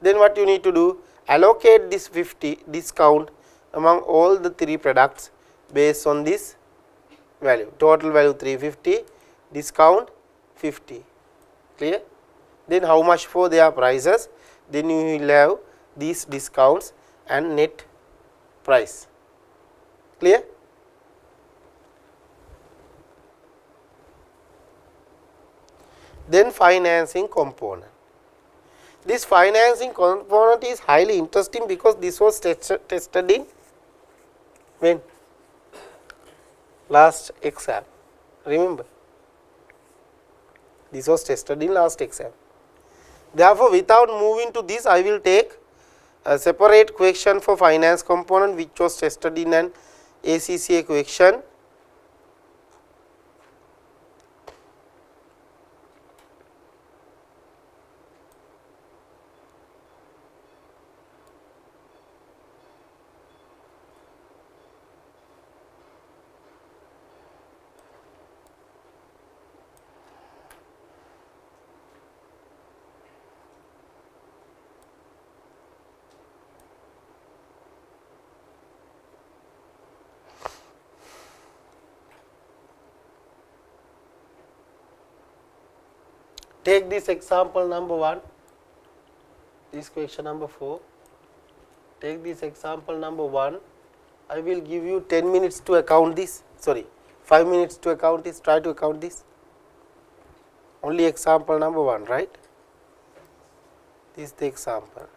Then what you need to do? Allocate this 50 discount among all the 3 products based on this value. Total value 350, discount 50. Clear? Then how much for their prices? Then you will have these discounts and net price. Clear? Then financing component. This financing component is highly interesting because this was tested in when? Last exam. Remember? This was tested in last exam. Therefore, without moving to this, I will take a separate question for finance component which was tested in an ACCA question. Take this example number 1, this question number 4. Take this example number 1. I will give you 10 minutes to account this, sorry, 5 minutes to account this, try to account this. Only example number 1, right? This is the example.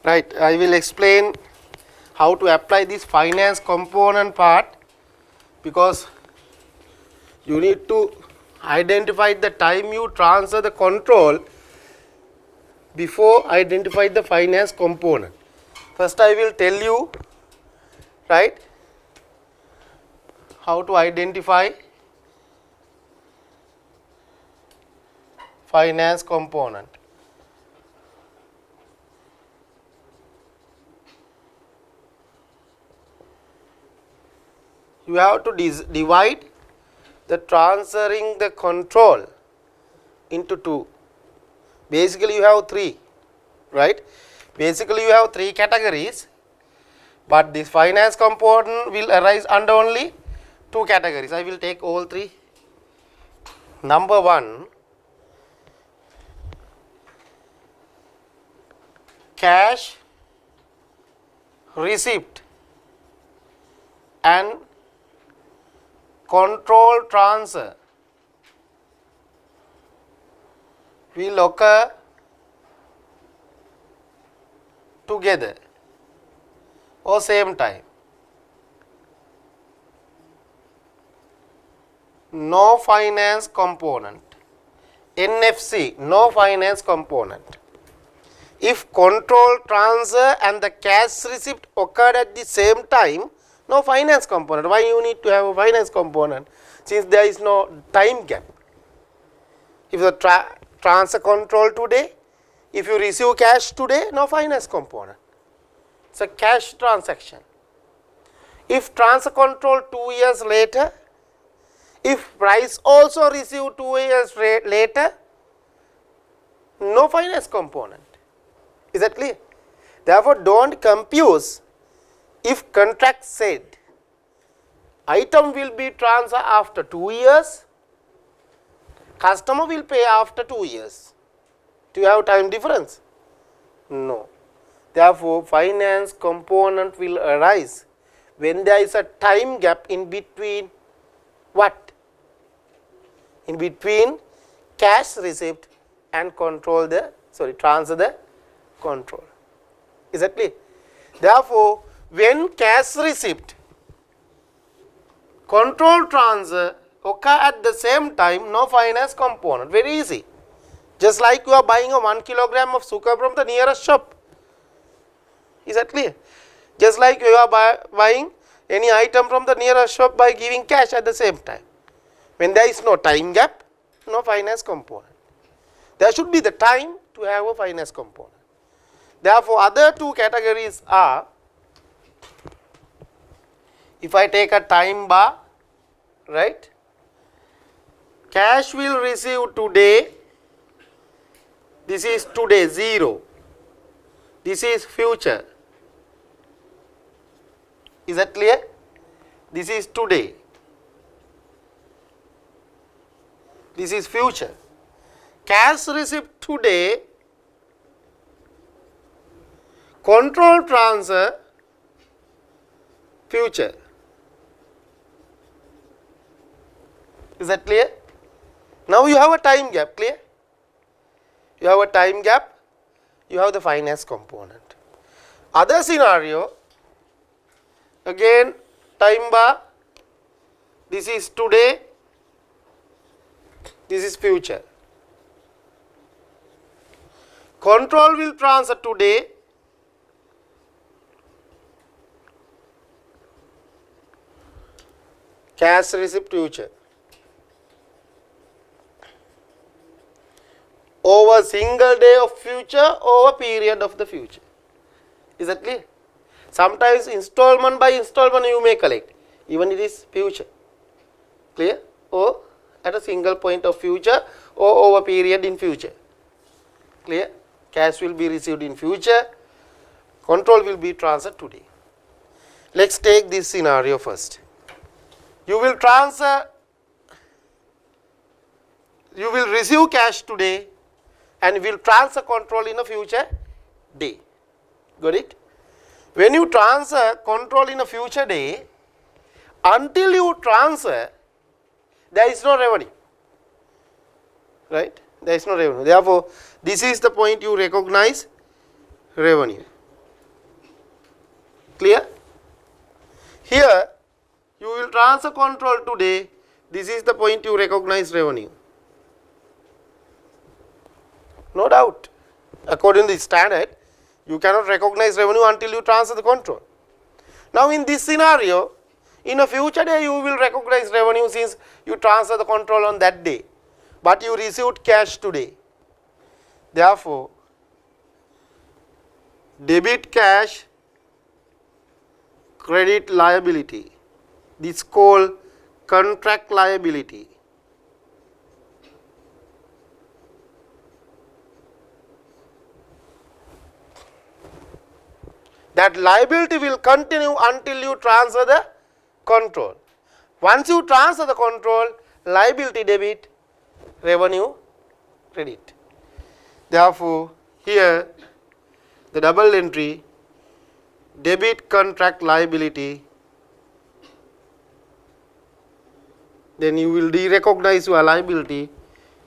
Right, I will explain how to apply this finance component part, because you need to identify the time you transfer the control before identify the finance component. First I will tell you, right, how to identify finance component. You have to divide the transferring the control into two. Basically you have three, right? Basically you have three categories, but this finance component will arise under only two categories. I will take all three. Number one, cash receipt and control transfer will occur together or same time. No finance component. NFC, no finance component. If control transfer and the cash receipt occurred at the same time, no finance component. Why you need to have a finance component? Since there is no time gap. If the transfer control today, if you receive cash today, no finance component. It's a cash transaction. If transfer control 2 years later, if price also received 2 years later, no finance component. Is that clear? Therefore, don't confuse. If contract said item will be transferred after 2 years, customer will pay after 2 years. Do you have time difference? No. Therefore, finance component will arise when there is a time gap in between what? In between cash receipt and transfer the control. Is that clear? Therefore, when cash receipt, control transfer occur at the same time, no finance component. Very easy. Just like you are buying a 1 kilogram of sugar from the nearest shop. Is that clear? Just like you are buying any item from the nearest shop by giving cash at the same time. When there is no time gap, no finance component. There should be the time to have a finance component. Therefore, other two categories are, if I take a time bar, right, cash will receive today, this is today 0, this is future. Is that clear? This is today, this is future. Cash receipt today, control transfer future. Is that clear? Now you have a time gap, clear? You have a time gap, you have the finance component. Other scenario, again time bar, this is today, this is future. Control will transfer today, cash receipt future. Over single day of future, over period of the future. Is that clear? Sometimes installment by installment you may collect, even it is future. Clear? Or at a single point of future or over period in future. Clear? Cash will be received in future, control will be transferred today. Let's take this scenario first. You will receive cash today and will transfer control in a future day. Got it? When you transfer control in a future day, until you transfer, there is no revenue. Right? There is no revenue. Therefore, this is the point you recognize revenue. Clear? Here you will transfer control today. This is the point you recognize revenue. No doubt. According to the standard, you cannot recognize revenue until you transfer the control. Now in this scenario, in a future day you will recognize revenue since you transfer the control on that day, but you received cash today. Therefore, debit cash, credit liability. This is called contract liability. That liability will continue until you transfer the control. Once you transfer the control, liability debit, revenue credit. Therefore, here the double entry, debit contract liability, then you will de-recognize your liability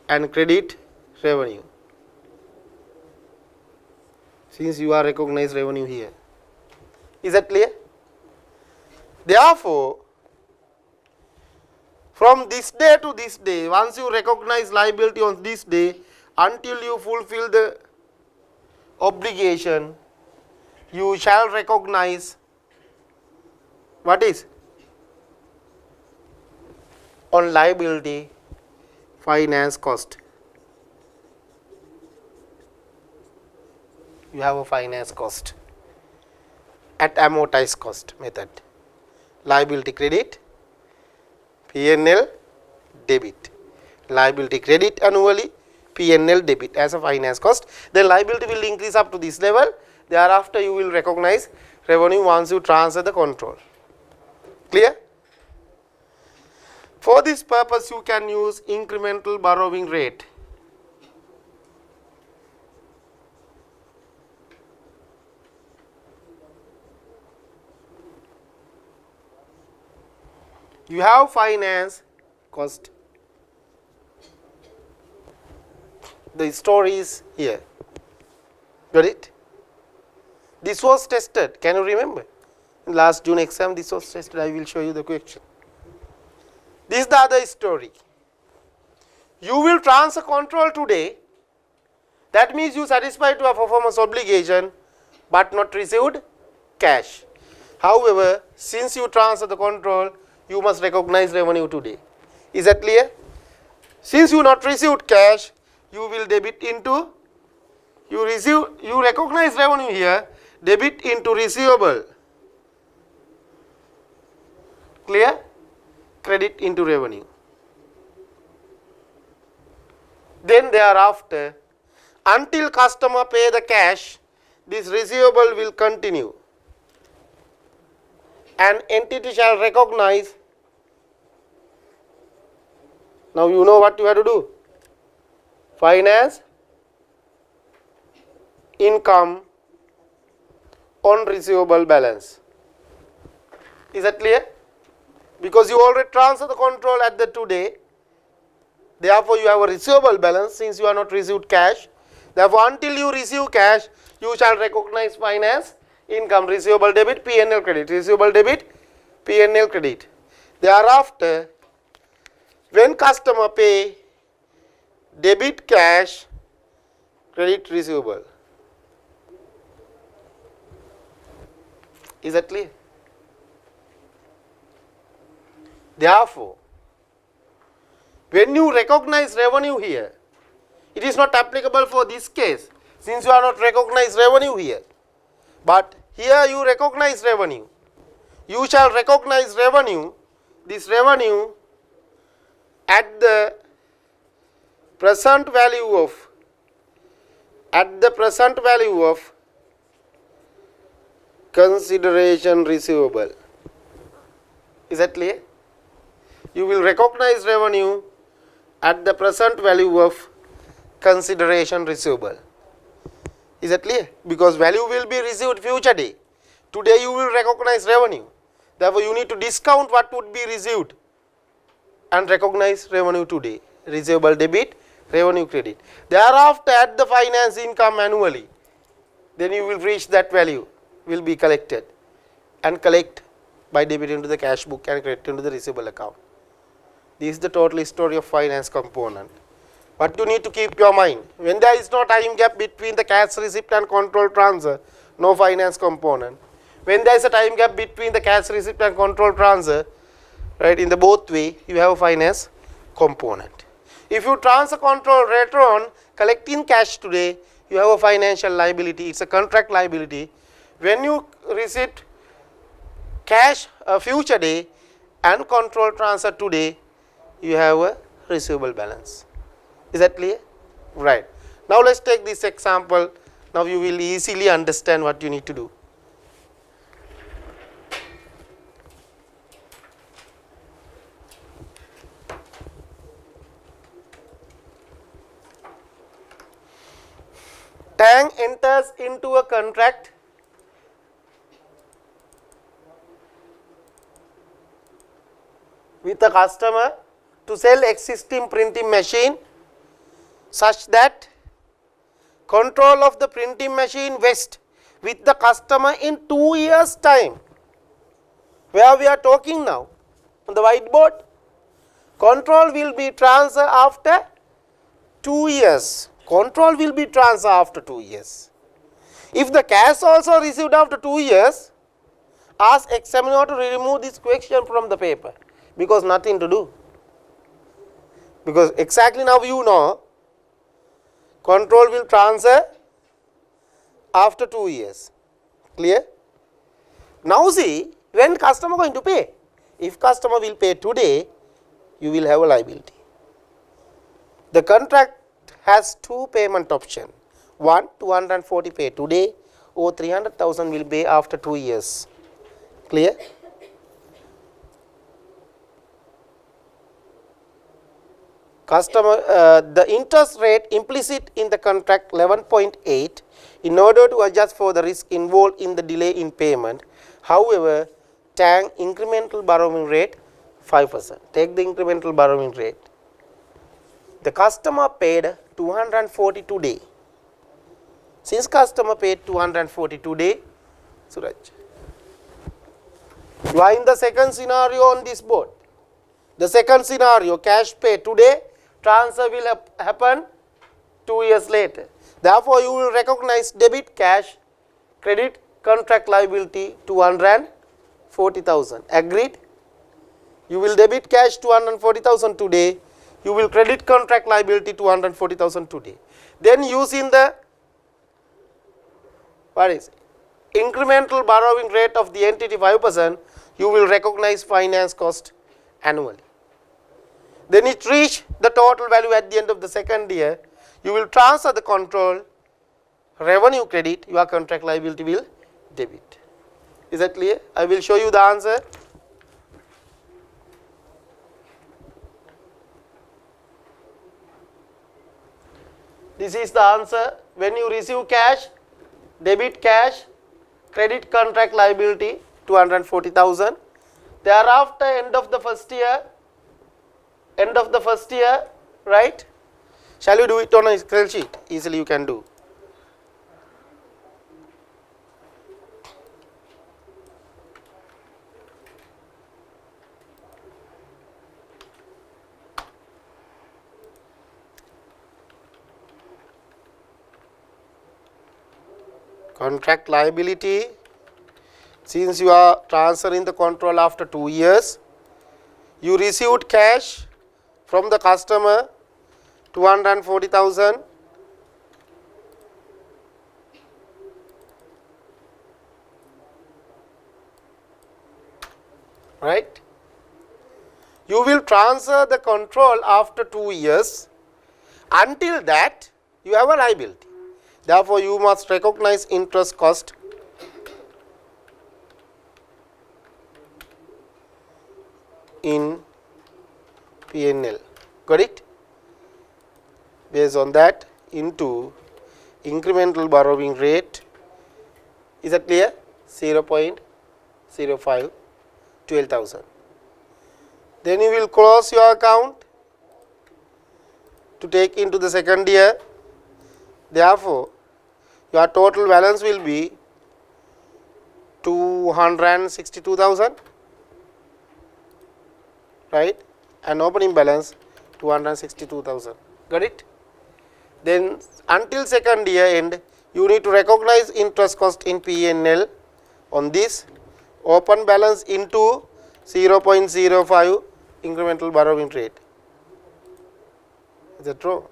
and credit revenue, since you are recognized revenue here. Is that clear? Therefore, from this day to this day, once you recognize liability on this day, until you fulfill the obligation, you shall recognize what is? On liability, finance cost. You have a finance cost at amortized cost method. Liability credit, P&L debit. Liability credit annually, P&L debit as a finance cost. Then liability will increase up to this level. Thereafter you will recognize revenue once you transfer the control. Clear? For this purpose you can use incremental borrowing rate. You have finance cost. The story is here. Got it? This was tested. Can you remember? In last June exam, this was tested. I will show you the question. This is the other story. You will transfer control today. That means you satisfied to a performance obligation, but not received cash. However, since you transfer the control, you must recognize revenue today. Is that clear? Since you not received cash, you will debit into, you recognize revenue here, debit into receivable. Clear? Credit into revenue. Then thereafter, until customer pay the cash, this receivable will continue. An entity shall recognize. Now you know what you have to do. Finance income on receivable balance. Is that clear? Because you already transfer the control at the today. Therefore, you have a receivable balance since you are not received cash. Therefore, until you receive cash, you shall recognize finance income, receivable debit, P&L credit, receivable debit, P&L credit. Thereafter, when customer pay, debit cash, credit receivable. Is that clear? Therefore, when you recognize revenue here, it is not applicable for this case since you are not recognized revenue here. But here you recognize revenue. You shall recognize revenue, this revenue at the present value of consideration receivable. Is that clear? You will recognize revenue at the present value of consideration receivable. Is that clear? Because value will be received future day. Today you will recognize revenue. Therefore, you need to discount what would be received and recognize revenue today. Receivable debit, revenue credit. Thereafter, add the finance income annually. Then you will reach that value, will be collected. and collect by debiting to the cash book and credit into the receivable account. This is the total history of finance component. What you need to keep your mind, when there is no time gap between the cash receipt and control transfer, no finance component. When there is a time gap between the cash receipt and control transfer, right, in the both way, you have a finance component. If you transfer control later on, collecting cash today, you have a financial liability, it's a contract liability. When you receive cash a future day and control transfer today, you have a receivable balance. Is that clear? Right. Now let's take this example. Now you will easily understand what you need to do. Tang enters into a contract with a customer to sell existing printing machine such that control of the printing machine vests with the customer in 2 years time. Where we are talking now on the whiteboard, control will be transferred after 2 years. Control will be transferred after 2 years. If the cash also received after 2 years, ask examiner to remove this question from the paper, because nothing to do. Because exactly now you know control will transfer after 2 years. Clear? Now see, when customer going to pay? If customer will pay today, you will have a liability. The contract has two payment options. One, 240 pay today, or 300,000 will pay after 2 years. Clear? Customer, the interest rate implicit in the contract 11.8 in order to adjust for the risk involved in the delay in payment. However, Tang incremental borrowing rate 5%. Take the incremental borrowing rate. The customer paid 240 today. Since customer paid 240 today, Suraj, you are in the second scenario on this board. The second scenario, cash pay today, transfer will happen 2 years later. Therefore, you will recognize debit cash, credit contract liability 240,000. Agreed? You will debit cash 240,000 today. You will credit contract liability 240,000 today. Then using the incremental borrowing rate of the entity 5%, you will recognize finance cost annually. Then it reach the total value at the end of the second year. You will transfer the control revenue credit, your contract liability will debit. Is that clear? I will show you the answer. This is the answer. When you receive cash, debit cash, credit contract liability 240,000. Thereafter, end of the first year, right? Shall we do it on a Excel sheet? Easily you can do. Contract liability, since you are transferring the control after 2 years, you received cash from the customer 240,000. Right? You will transfer the control after 2 years. Until that, you have a liability. Therefore, you must recognize interest cost in P&L. Got it? Based on that, into incremental borrowing rate. Is that clear? 0.05, 12,000. Then you will close your account to take into the second year. Therefore, your total balance will be 262,000, right, and opening balance 262,000. Got it? Then until second year end, you need to recognize interest cost in P&L on this, open balance into 0.05 incremental borrowing rate. Is that true?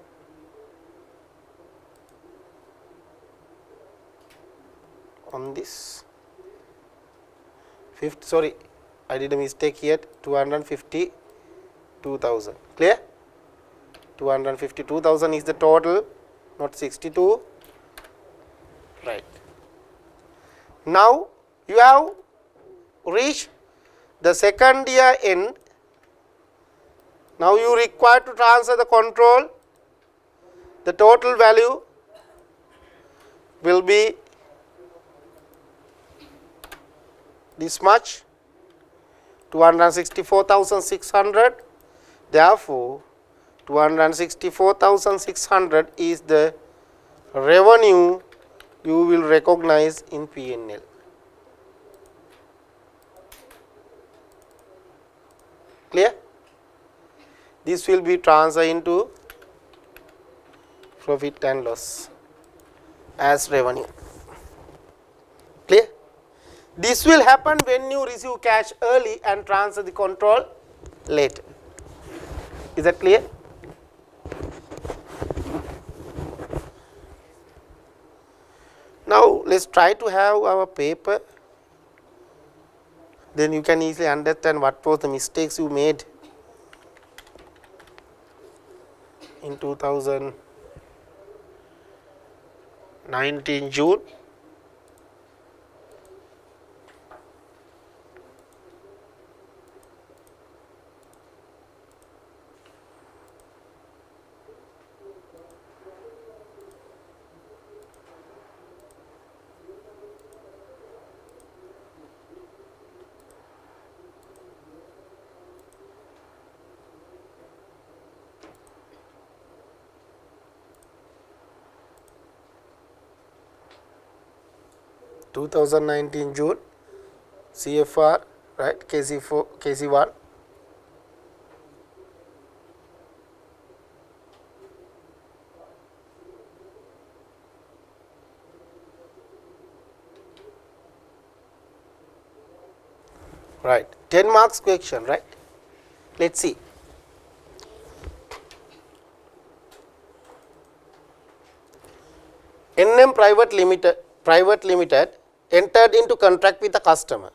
On this fifth, sorry, I did a mistake here, 252,000. Clear? 252,000 is the total, not 62. Right. Now you have reached the second year end. Now you require to transfer the control. The total value will be this much, 264,600. Therefore, 264,600 is the revenue you will recognize in P&L. Clear? This will be transferred into profit and loss as revenue. Clear? This will happen when you receive cash early and transfer the control later. Is that clear? Now let's try to have our paper, then you can easily understand what was the mistakes you made in 2019 June. June, CFR, right, KC4, KC1. Right, 10 marks question, right? Let's see. NM Private Limited entered into contract with the customer.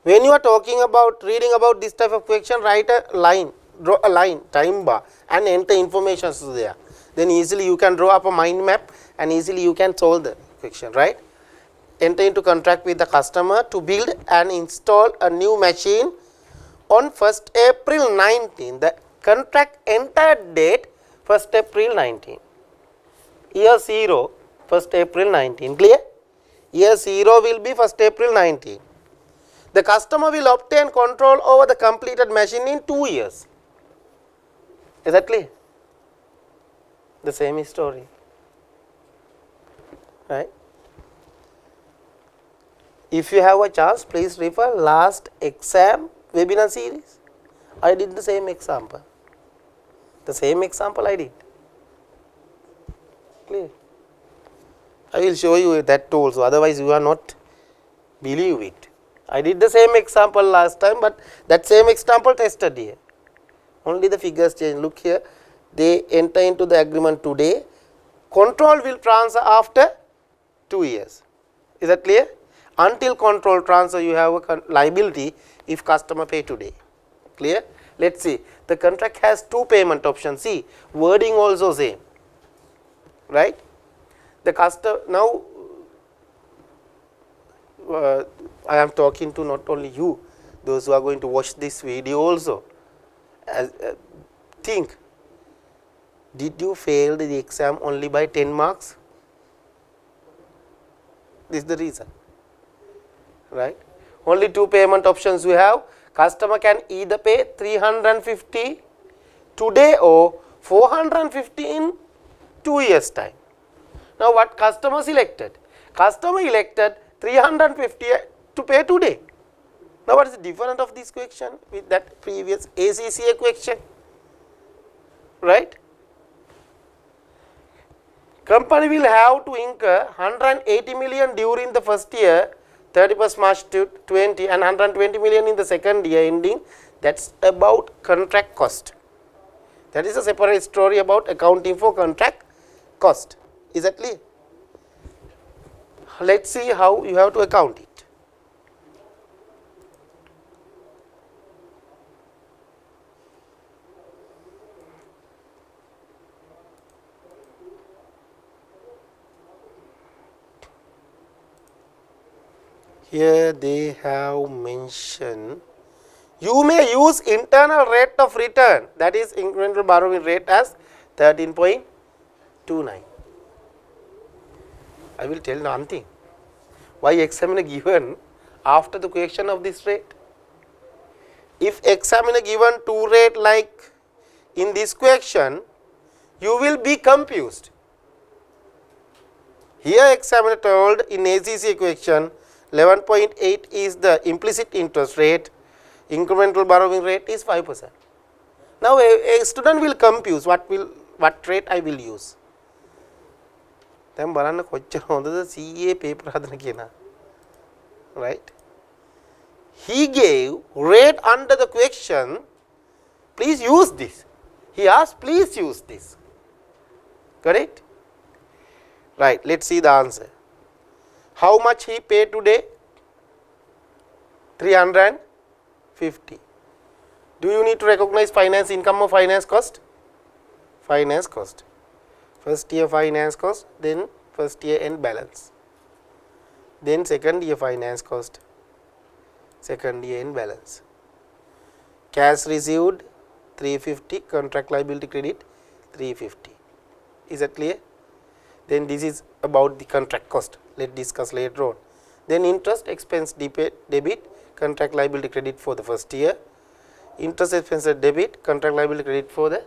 When you are talking about reading about this type of question, write a line, draw a line, time bar, and enter information there. Then easily you can draw up a mind map and easily you can solve the question, right? Enter into contract with the customer to build and install a new machine on 1st April 19. The contract entered date 1st April 19. Year 0, 1st April 19. Clear? Year 0 will be 1st April 19. The customer will obtain control over the completed machine in 2 years. Is that clear? The same story, right? If you have a chance, please refer last exam webinar series. I did the same example. The same example I did. Clear? I will show you that also, otherwise you are not believe it. I did the same example last time, but that same example tested here. Only the figures change. Look here, they enter into the agreement today. Control will transfer after 2 years. Is that clear? Until control transfer, you have a liability if customer pay today. Clear? Let's see. The contract has 2 payment options. See, wording also same, right? The customer now. I am talking to not only you, those who are going to watch this video also. Think, did you fail the exam only by 10 marks? This is the reason, right? Only 2 payment options you have. Customer can either pay 350 today or 450 in 2 years time. Now what customer selected? Customer elected 350 to pay today. Now, what is the difference of this question with that previous ACCA question, right? Company will have to incur 180 million during the first year, 31st March 20, and 120 million in the second year ending. That's about contract cost. That is a separate story about accounting for contract cost. Is that clear? Let's see how you have to account it. Here they have mentioned you may use internal rate of return, that is incremental borrowing rate, as 13.29. I will tell one thing. Why examiner given after the question of this rate? If examiner given two rate like in this question, you will be confused. Here examiner told in ACCA question 11.8 is the implicit interest rate, incremental borrowing rate is 5%. Now a student will confuse what rate I will use. Then බලන්න කොච්චර හොඳද CA paper හදන කෙනා, right? He gave rate under the question, please use this. He asked, please use this. Correct? Right, let's see the answer. How much he paid today? 350. Do you need to recognize finance income or finance cost? Finance cost. First year finance cost, then first year end balance. Then second year finance cost, second year end balance. Cash received 350, contract liability credit 350. Is that clear? Then this is about the contract cost. Let's discuss later on. Then interest expense debit, contract liability credit for the first year. Interest expense debit, contract liability credit for the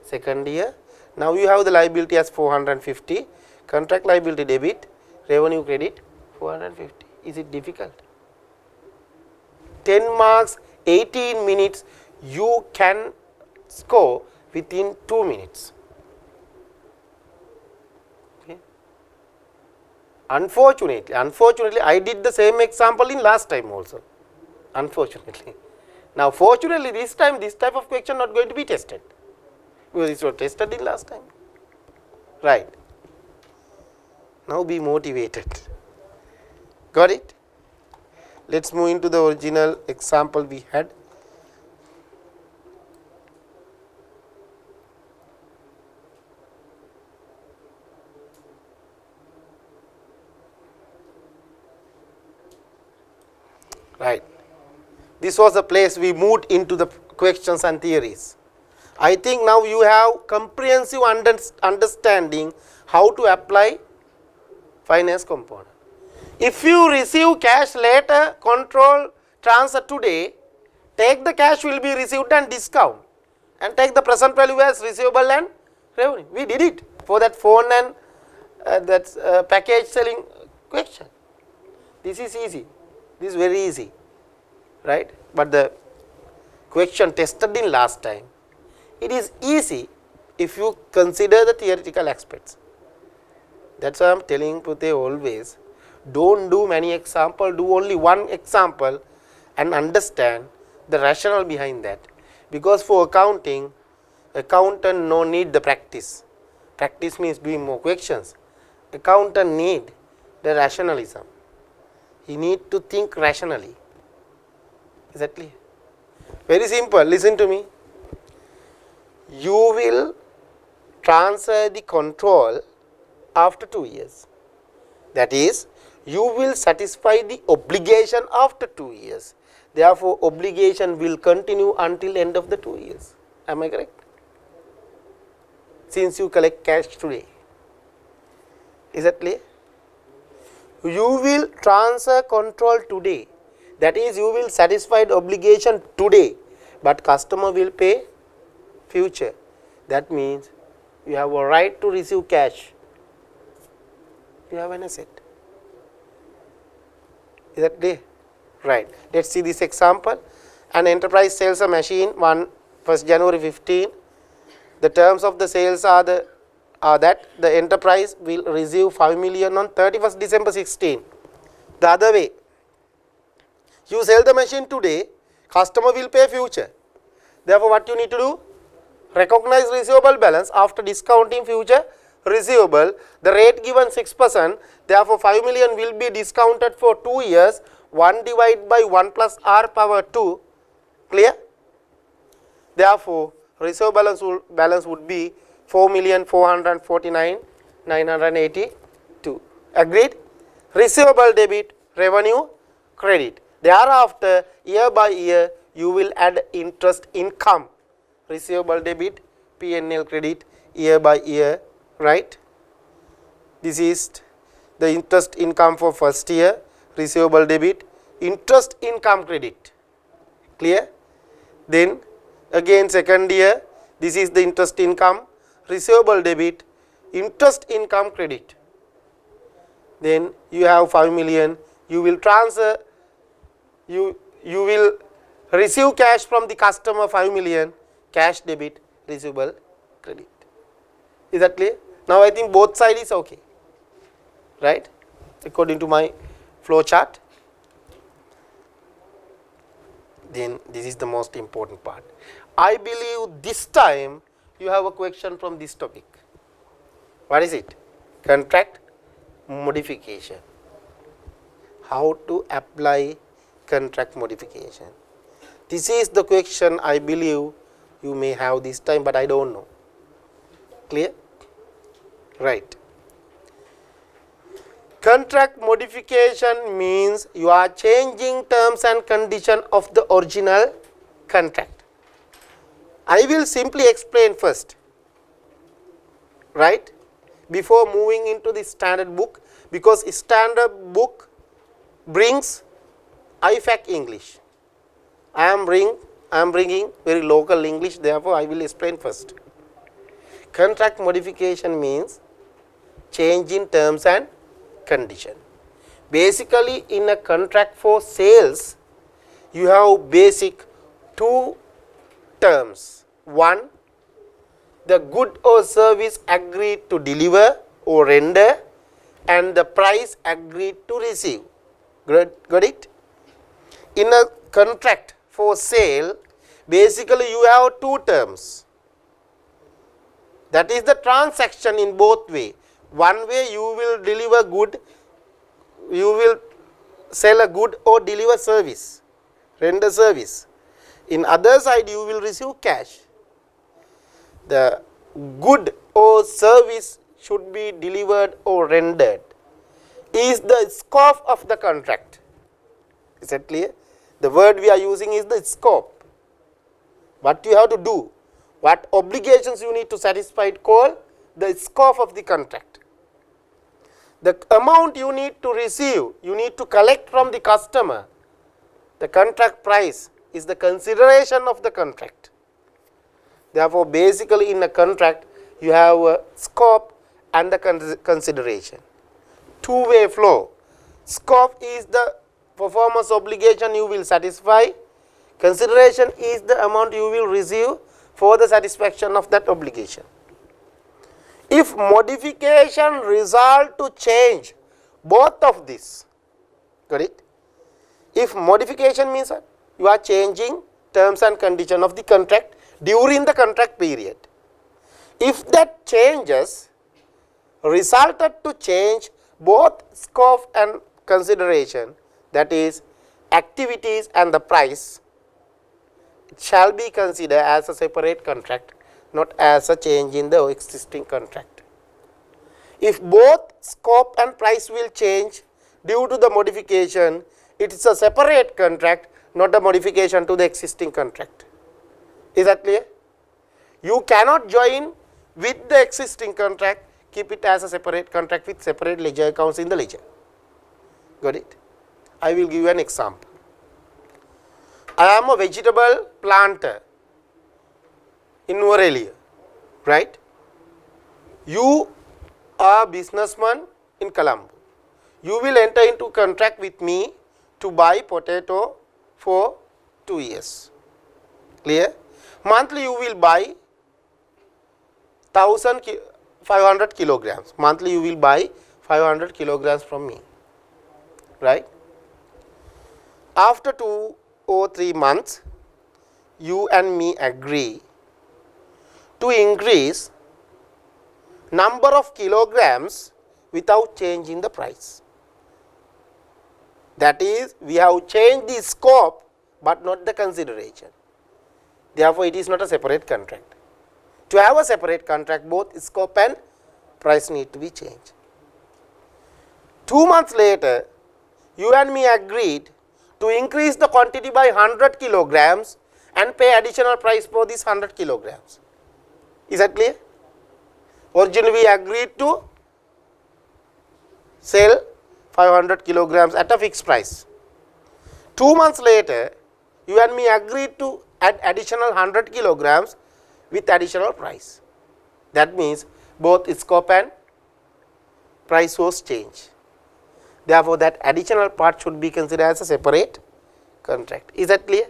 second year. Now you have the liability as 450, contract liability debit, revenue credit 450. Is it difficult? 10 marks, 18 minutes, you can score within 2 minutes. Unfortunately, I did the same example in last time also. Unfortunately. Now, fortunately, this time, this type of question not going to be tested. Because it was tested in last time. Right. Now, be motivated. Got it? Let's move into the original example we had. Right. This was the place we moved into the questions and theories. I think now you have comprehensive understanding how to apply finance component. If you receive cash later, control transfer today, take the cash will be received and discount, and take the present value as receivable and revenue. We did it for that phone and package selling question. This is easy. This is very easy, right? But the question tested in last time, it is easy if you consider the theoretical aspects. That's why I am telling Pute always, don't do many examples, do only one example and understand the rationale behind that. Because for accounting, accountant no need the practice. Practice means doing more questions. Accountant need the rationalism. He need to think rationally. Is that clear? Very simple. Listen to me. You will transfer the control after 2 years. That is, you will satisfy the obligation after 2 years. Therefore, obligation will continue until end of the 2 years. Am I correct? Since you collect cash today. Is that clear? You will transfer control today. That is, you will satisfy the obligation today, but customer will pay future. That means you have a right to receive cash. You have an asset. Is that clear? Right. Let's see this example. An enterprise sells a machine 1st January 15. The terms of the sales are that the enterprise will receive 5 million on 31st December 16. The other way, you sell the machine today, customer will pay future. Therefore, what you need to do? Recognize receivable balance after discounting future receivable. The rate given 6%, therefore 5 million will be discounted for 2 years, 1 divided by 1 plus r power 2. Clear? Therefore, receivable balance would be 4,449,982. Agreed? Receivable debit, revenue credit. Thereafter, year by year, you will add interest income. Receivable debit, P&L credit, year by year, right? This is the interest income for first year, receivable debit, interest income credit. Clear? Then again second year, this is the interest income, receivable debit, interest income credit. Then you have 5 million, you will transfer, you will receive cash from the customer 5 million, cash debit, receivable credit. Is that clear? Now I think both sides is okay, right? According to my flow chart. Then this is the most important part. I believe this time you have a question from this topic. What is it? Contract modification. How to apply contract modification. This is the question I believe you may have this time, but I don't know. Clear? Right. Contract modification means you are changing terms and conditions of the original contract. I will simply explain first, right, before moving into the standard book, because standard book brings IFAC English. I am bringing very local English, therefore I will explain first. Contract modification means change in terms and condition. Basically, in a contract for sales, you have basic two terms. One, the good or service agreed to deliver or render, and the price agreed to receive. Got it? In a contract for sale, basically you have two terms. That is the transaction in both ways. One way you will deliver good, you will sell a good or deliver service, render service. In other side you will receive cash. The good or service should be delivered or rendered is the scope of the contract. Is that clear? The word we are using is the scope. What you have to do, what obligations you need to satisfy, called the scope of the contract. The amount you need to receive, you need to collect from the customer. The contract price is the consideration of the contract. Therefore, basically in a contract, you have a scope and the consideration. Two-way flow. Scope is the performance obligation you will satisfy. Consideration is the amount you will receive for the satisfaction of that obligation. If modification result to change both of this, got it? If modification means you are changing terms and condition of the contract during the contract period. If that changes resulted to change both scope and consideration, that is activities and the price, it shall be considered as a separate contract, not as a change in the existing contract. If both scope and price will change due to the modification, it is a separate contract, not a modification to the existing contract. Is that clear? You cannot join with the existing contract, keep it as a separate contract with separate ledger accounts in the ledger. Got it? I will give you an example. I am a vegetable planter in Nuwara, right? You are a businessman in Colombo. You will enter into contract with me to buy potato for 2 years. Clear? Monthly you will buy 500 kilograms. Monthly you will buy 500 kilograms from me, right? After 2 or 3 months, you and me agree to increase number of kilograms without changing the price. That is, we have changed the scope but not the consideration. Therefore, it is not a separate contract. To have a separate contract, both scope and price need to be changed. 2 months later, you and me agreed to increase the quantity by 100 kilograms and pay additional price for this 100 kilograms. Is that clear? Originally, we agreed to sell 500 kilograms at a fixed price. 2 months later, you and me agreed to add additional 100 kilograms with additional price. That means both scope and price was changed. Therefore, that additional part should be considered as a separate contract. Is that clear?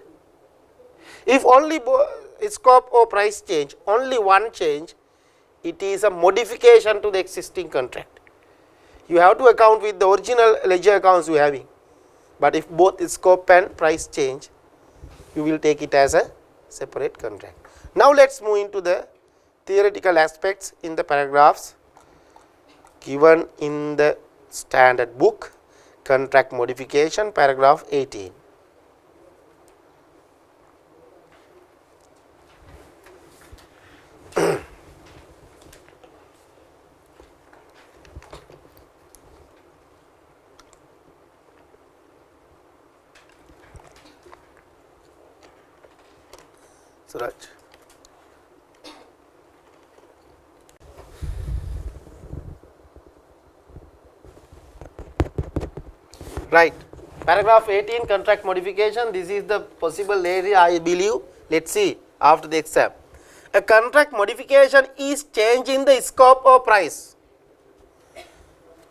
If only scope or price change, only one change, it is a modification to the existing contract. You have to account with the original ledger accounts you are having. But if both scope and price change, you will take it as a separate contract. Now, let us move into the theoretical aspects in the paragraphs given in the standard book, contract modification, paragraph 18. Suraj. Right. Paragraph 18, contract modification. This is the possible area, I believe. Let us see after the exam. A contract modification is change in the scope or price.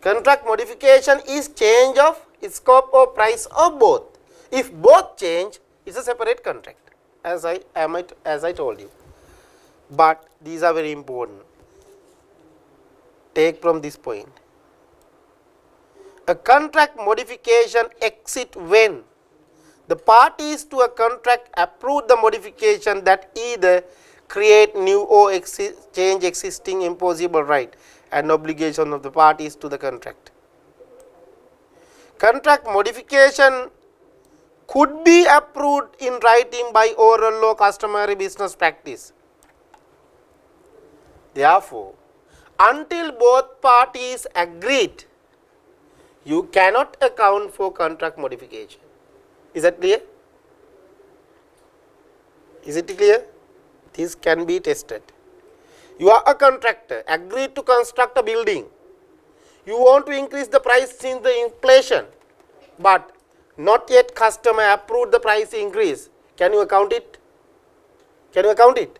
Contract modification is change of scope or price of both. If both change, it is a separate contract, as I told you. But these are very important. Take from this point. A contract modification exists when the parties to a contract approve the modification that either create new or change existing impossible right and obligation of the parties to the contract. Contract modification could be approved in writing by oral or customary business practice. Therefore, until both parties agreed, you cannot account for contract modification. Is that clear? Is it clear? This can be tested. You are a contractor, agreed to construct a building. You want to increase the price since the inflation, but not yet customer approved the price increase. Can you account it? Can you account it?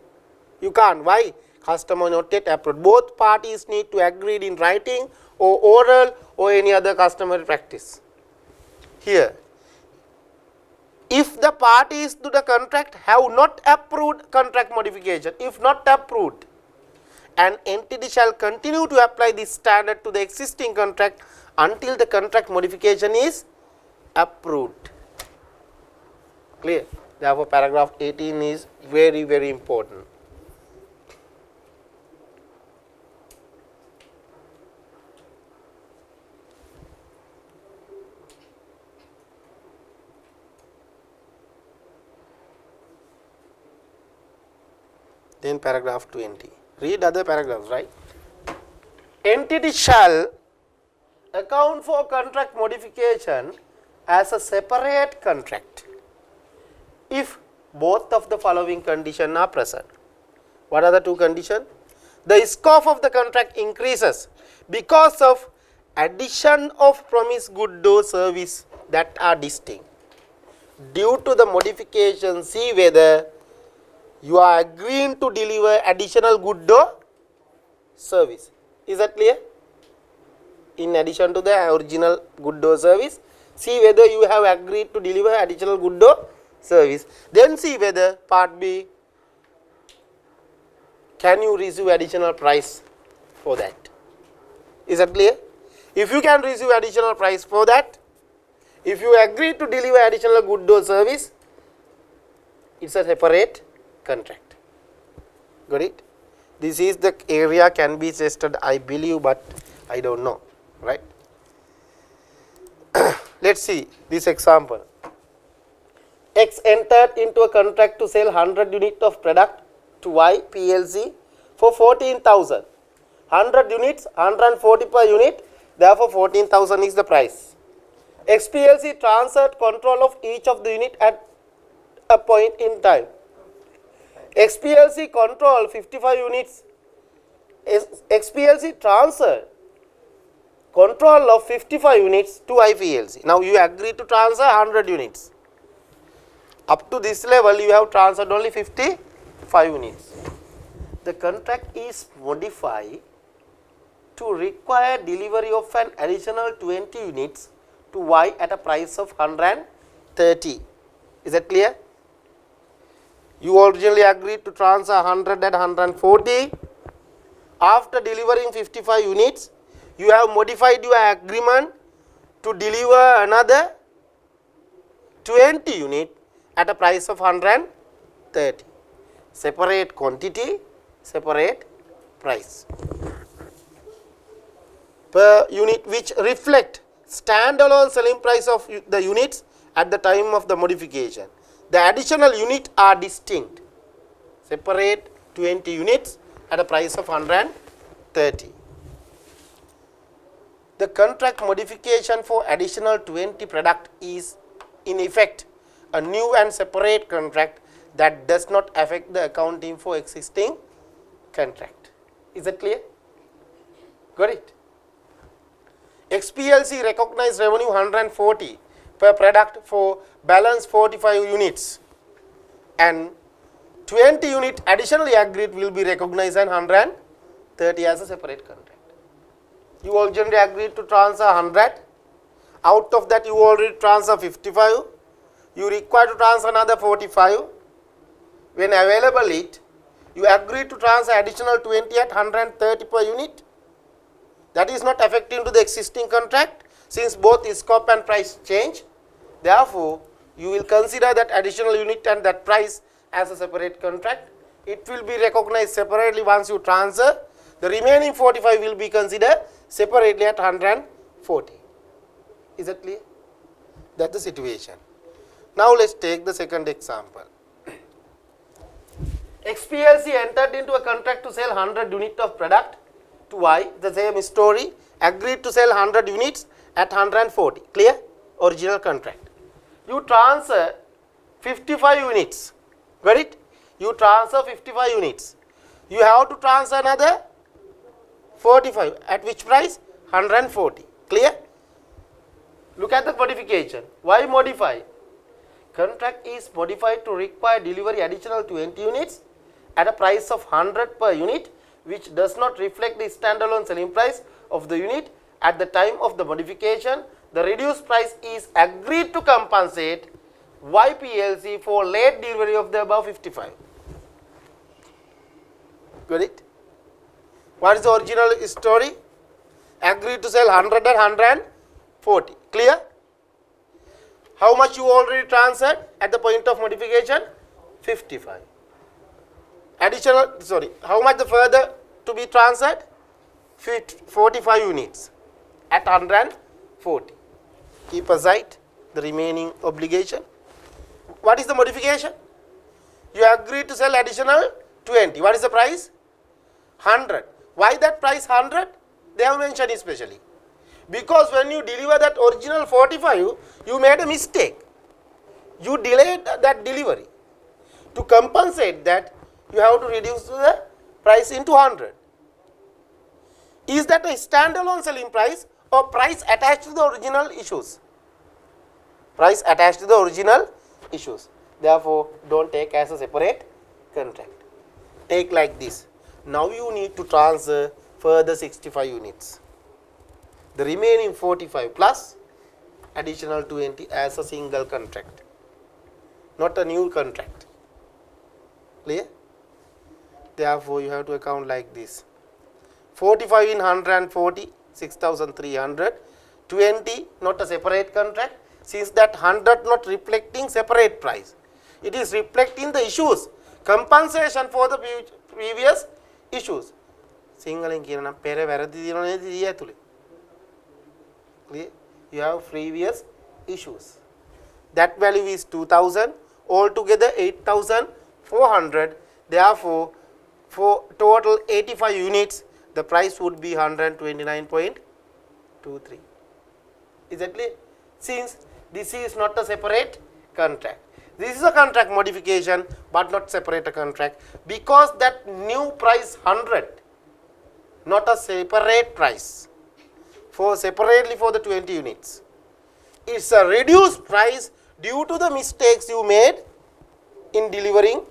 You can't. Why? Customer not yet approved. Both parties need to agree in writing or oral or any other customary practice. Here, if the parties to the contract have not approved contract modification, if not approved, an entity shall continue to apply this standard to the existing contract until the contract modification is approved. Clear? Therefore, paragraph 18 is very, very important. Then paragraph 20. Read other paragraphs, right? Entity shall account for contract modification as a separate contract if both of the following conditions are present. What are the two conditions? The scope of the contract increases because of addition of promised good or service that are distinct. Due to the modification, see whether you are agreeing to deliver additional good or service. Is that clear? In addition to the original good or service, See whether you have agreed to deliver additional good or service. Then see whether part B, can you receive additional price for that. Is that clear? If you can receive additional price for that, if you agree to deliver additional good or service, it's a separate contract. Got it? This is the area can be tested, I believe, but I don't know, right? Let's see this example. X entered into a contract to sell 100 units of product to Y PLC for 14,000. 100 units, 140 per unit, therefore 14,000 is the price. X PLC transferred control of each of the unit at a point in time. X PLC control 55 units. X PLC transferred control of 55 units to Y PLC. Now you agree to transfer 100 units. Up to this level you have transferred only 55 units. The contract is modified to require delivery of an additional 20 units to Y at a price of 130. Is that clear? You originally agreed to transfer 100 at 140. After delivering 55 units, you have modified your agreement to deliver another 20 units at a price of 130. Separate quantity, separate price. Per unit which reflect standalone selling price of the units at the time of the modification. The additional unit are distinct. Separate 20 units at a price of 130. The contract modification for additional 20 product is in effect a new and separate contract that does not affect the accounting for existing contract. Is that clear? Got it? XPLC recognized revenue 140 per product for balance 45 units, and 20 unit additionally agreed will be recognized and 130 as a separate contract. You originally agreed to transfer 100, out of that you already transfer 55, you require to transfer another 45. When available it, you agree to transfer additional 20 at 130 per unit. That is not affecting to the existing contract since both scope and price change. Therefore, you will consider that additional unit and that price as a separate contract. It will be recognized separately once you transfer. The remaining 45 will be considered separately at 140. Is that clear? That's the situation. Now let's take the second example. XPLC entered into a contract to sell 100 units of product to Y, the same story, agreed to sell 100 units at 140. Clear? Original contract. You transfer 55 units. Got it? You transfer 55 units. You have to transfer another 45. At which price? 140. Clear? Look at the modification. Why modify? Contract is modified to require delivery additional 20 units at a price of 100 per unit, which does not reflect the standalone selling price of the unit at the time of the modification. The reduced price is agreed to compensate Y PLC for late delivery of the above 55. Got it? What is the original story? Agreed to sell 100 at 140. Clear? How much you already transferred at the point of modification? 55. Additional, sorry, how much the further to be transferred? 45 units at 140. Keep aside the remaining obligation. What is the modification? You agreed to sell additional 20. What is the price? 100. Why that price 100? They have mentioned especially. Because when you deliver that original 45, you made a mistake. You delayed that delivery. To compensate that, you have to reduce the price into 100. Is that a standalone selling price or price attached to the original issues? Price attached to the original issues. Therefore, don't take as a separate contract. Take like this. Now you need to transfer further 65 units. The remaining 45 plus additional 20 as a single contract, not a new contract. Clear? Therefore, you have to account like this. 45 in 140, 6,300. 20, not a separate contract, since that 100 not reflecting separate price. It is reflecting the issues, compensation for the previous issues. Singaling කියනවා පෙර වැරදි දිනන නේද දී ඇතුලේ. Clear? You have previous issues. That value is 2,000, altogether 8,400. Therefore, for total 85 units, the price would be 129.23. Is that clear? Since this is not a separate contract. This is a contract modification, but not separate a contract, because that new price 100, not a separate price, for separately for the 20 units. It's a reduced price due to the mistakes you made in delivering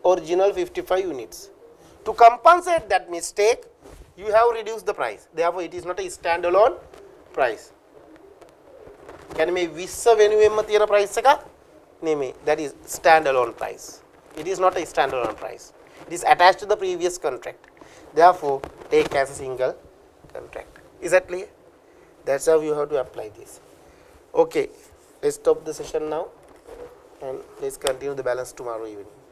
original 55 units. To compensate that mistake, you have reduced the price. Therefore, it is not a standalone price. Can you make vissa venuwenma thiyena price එක නෙමෙයි, that is standalone price. It is not a standalone price. It is attached to the previous contract. Therefore, take as a single contract. Is that clear? That's how you have to apply this. Okay, let's stop the session now and let's continue the balance tomorrow evening.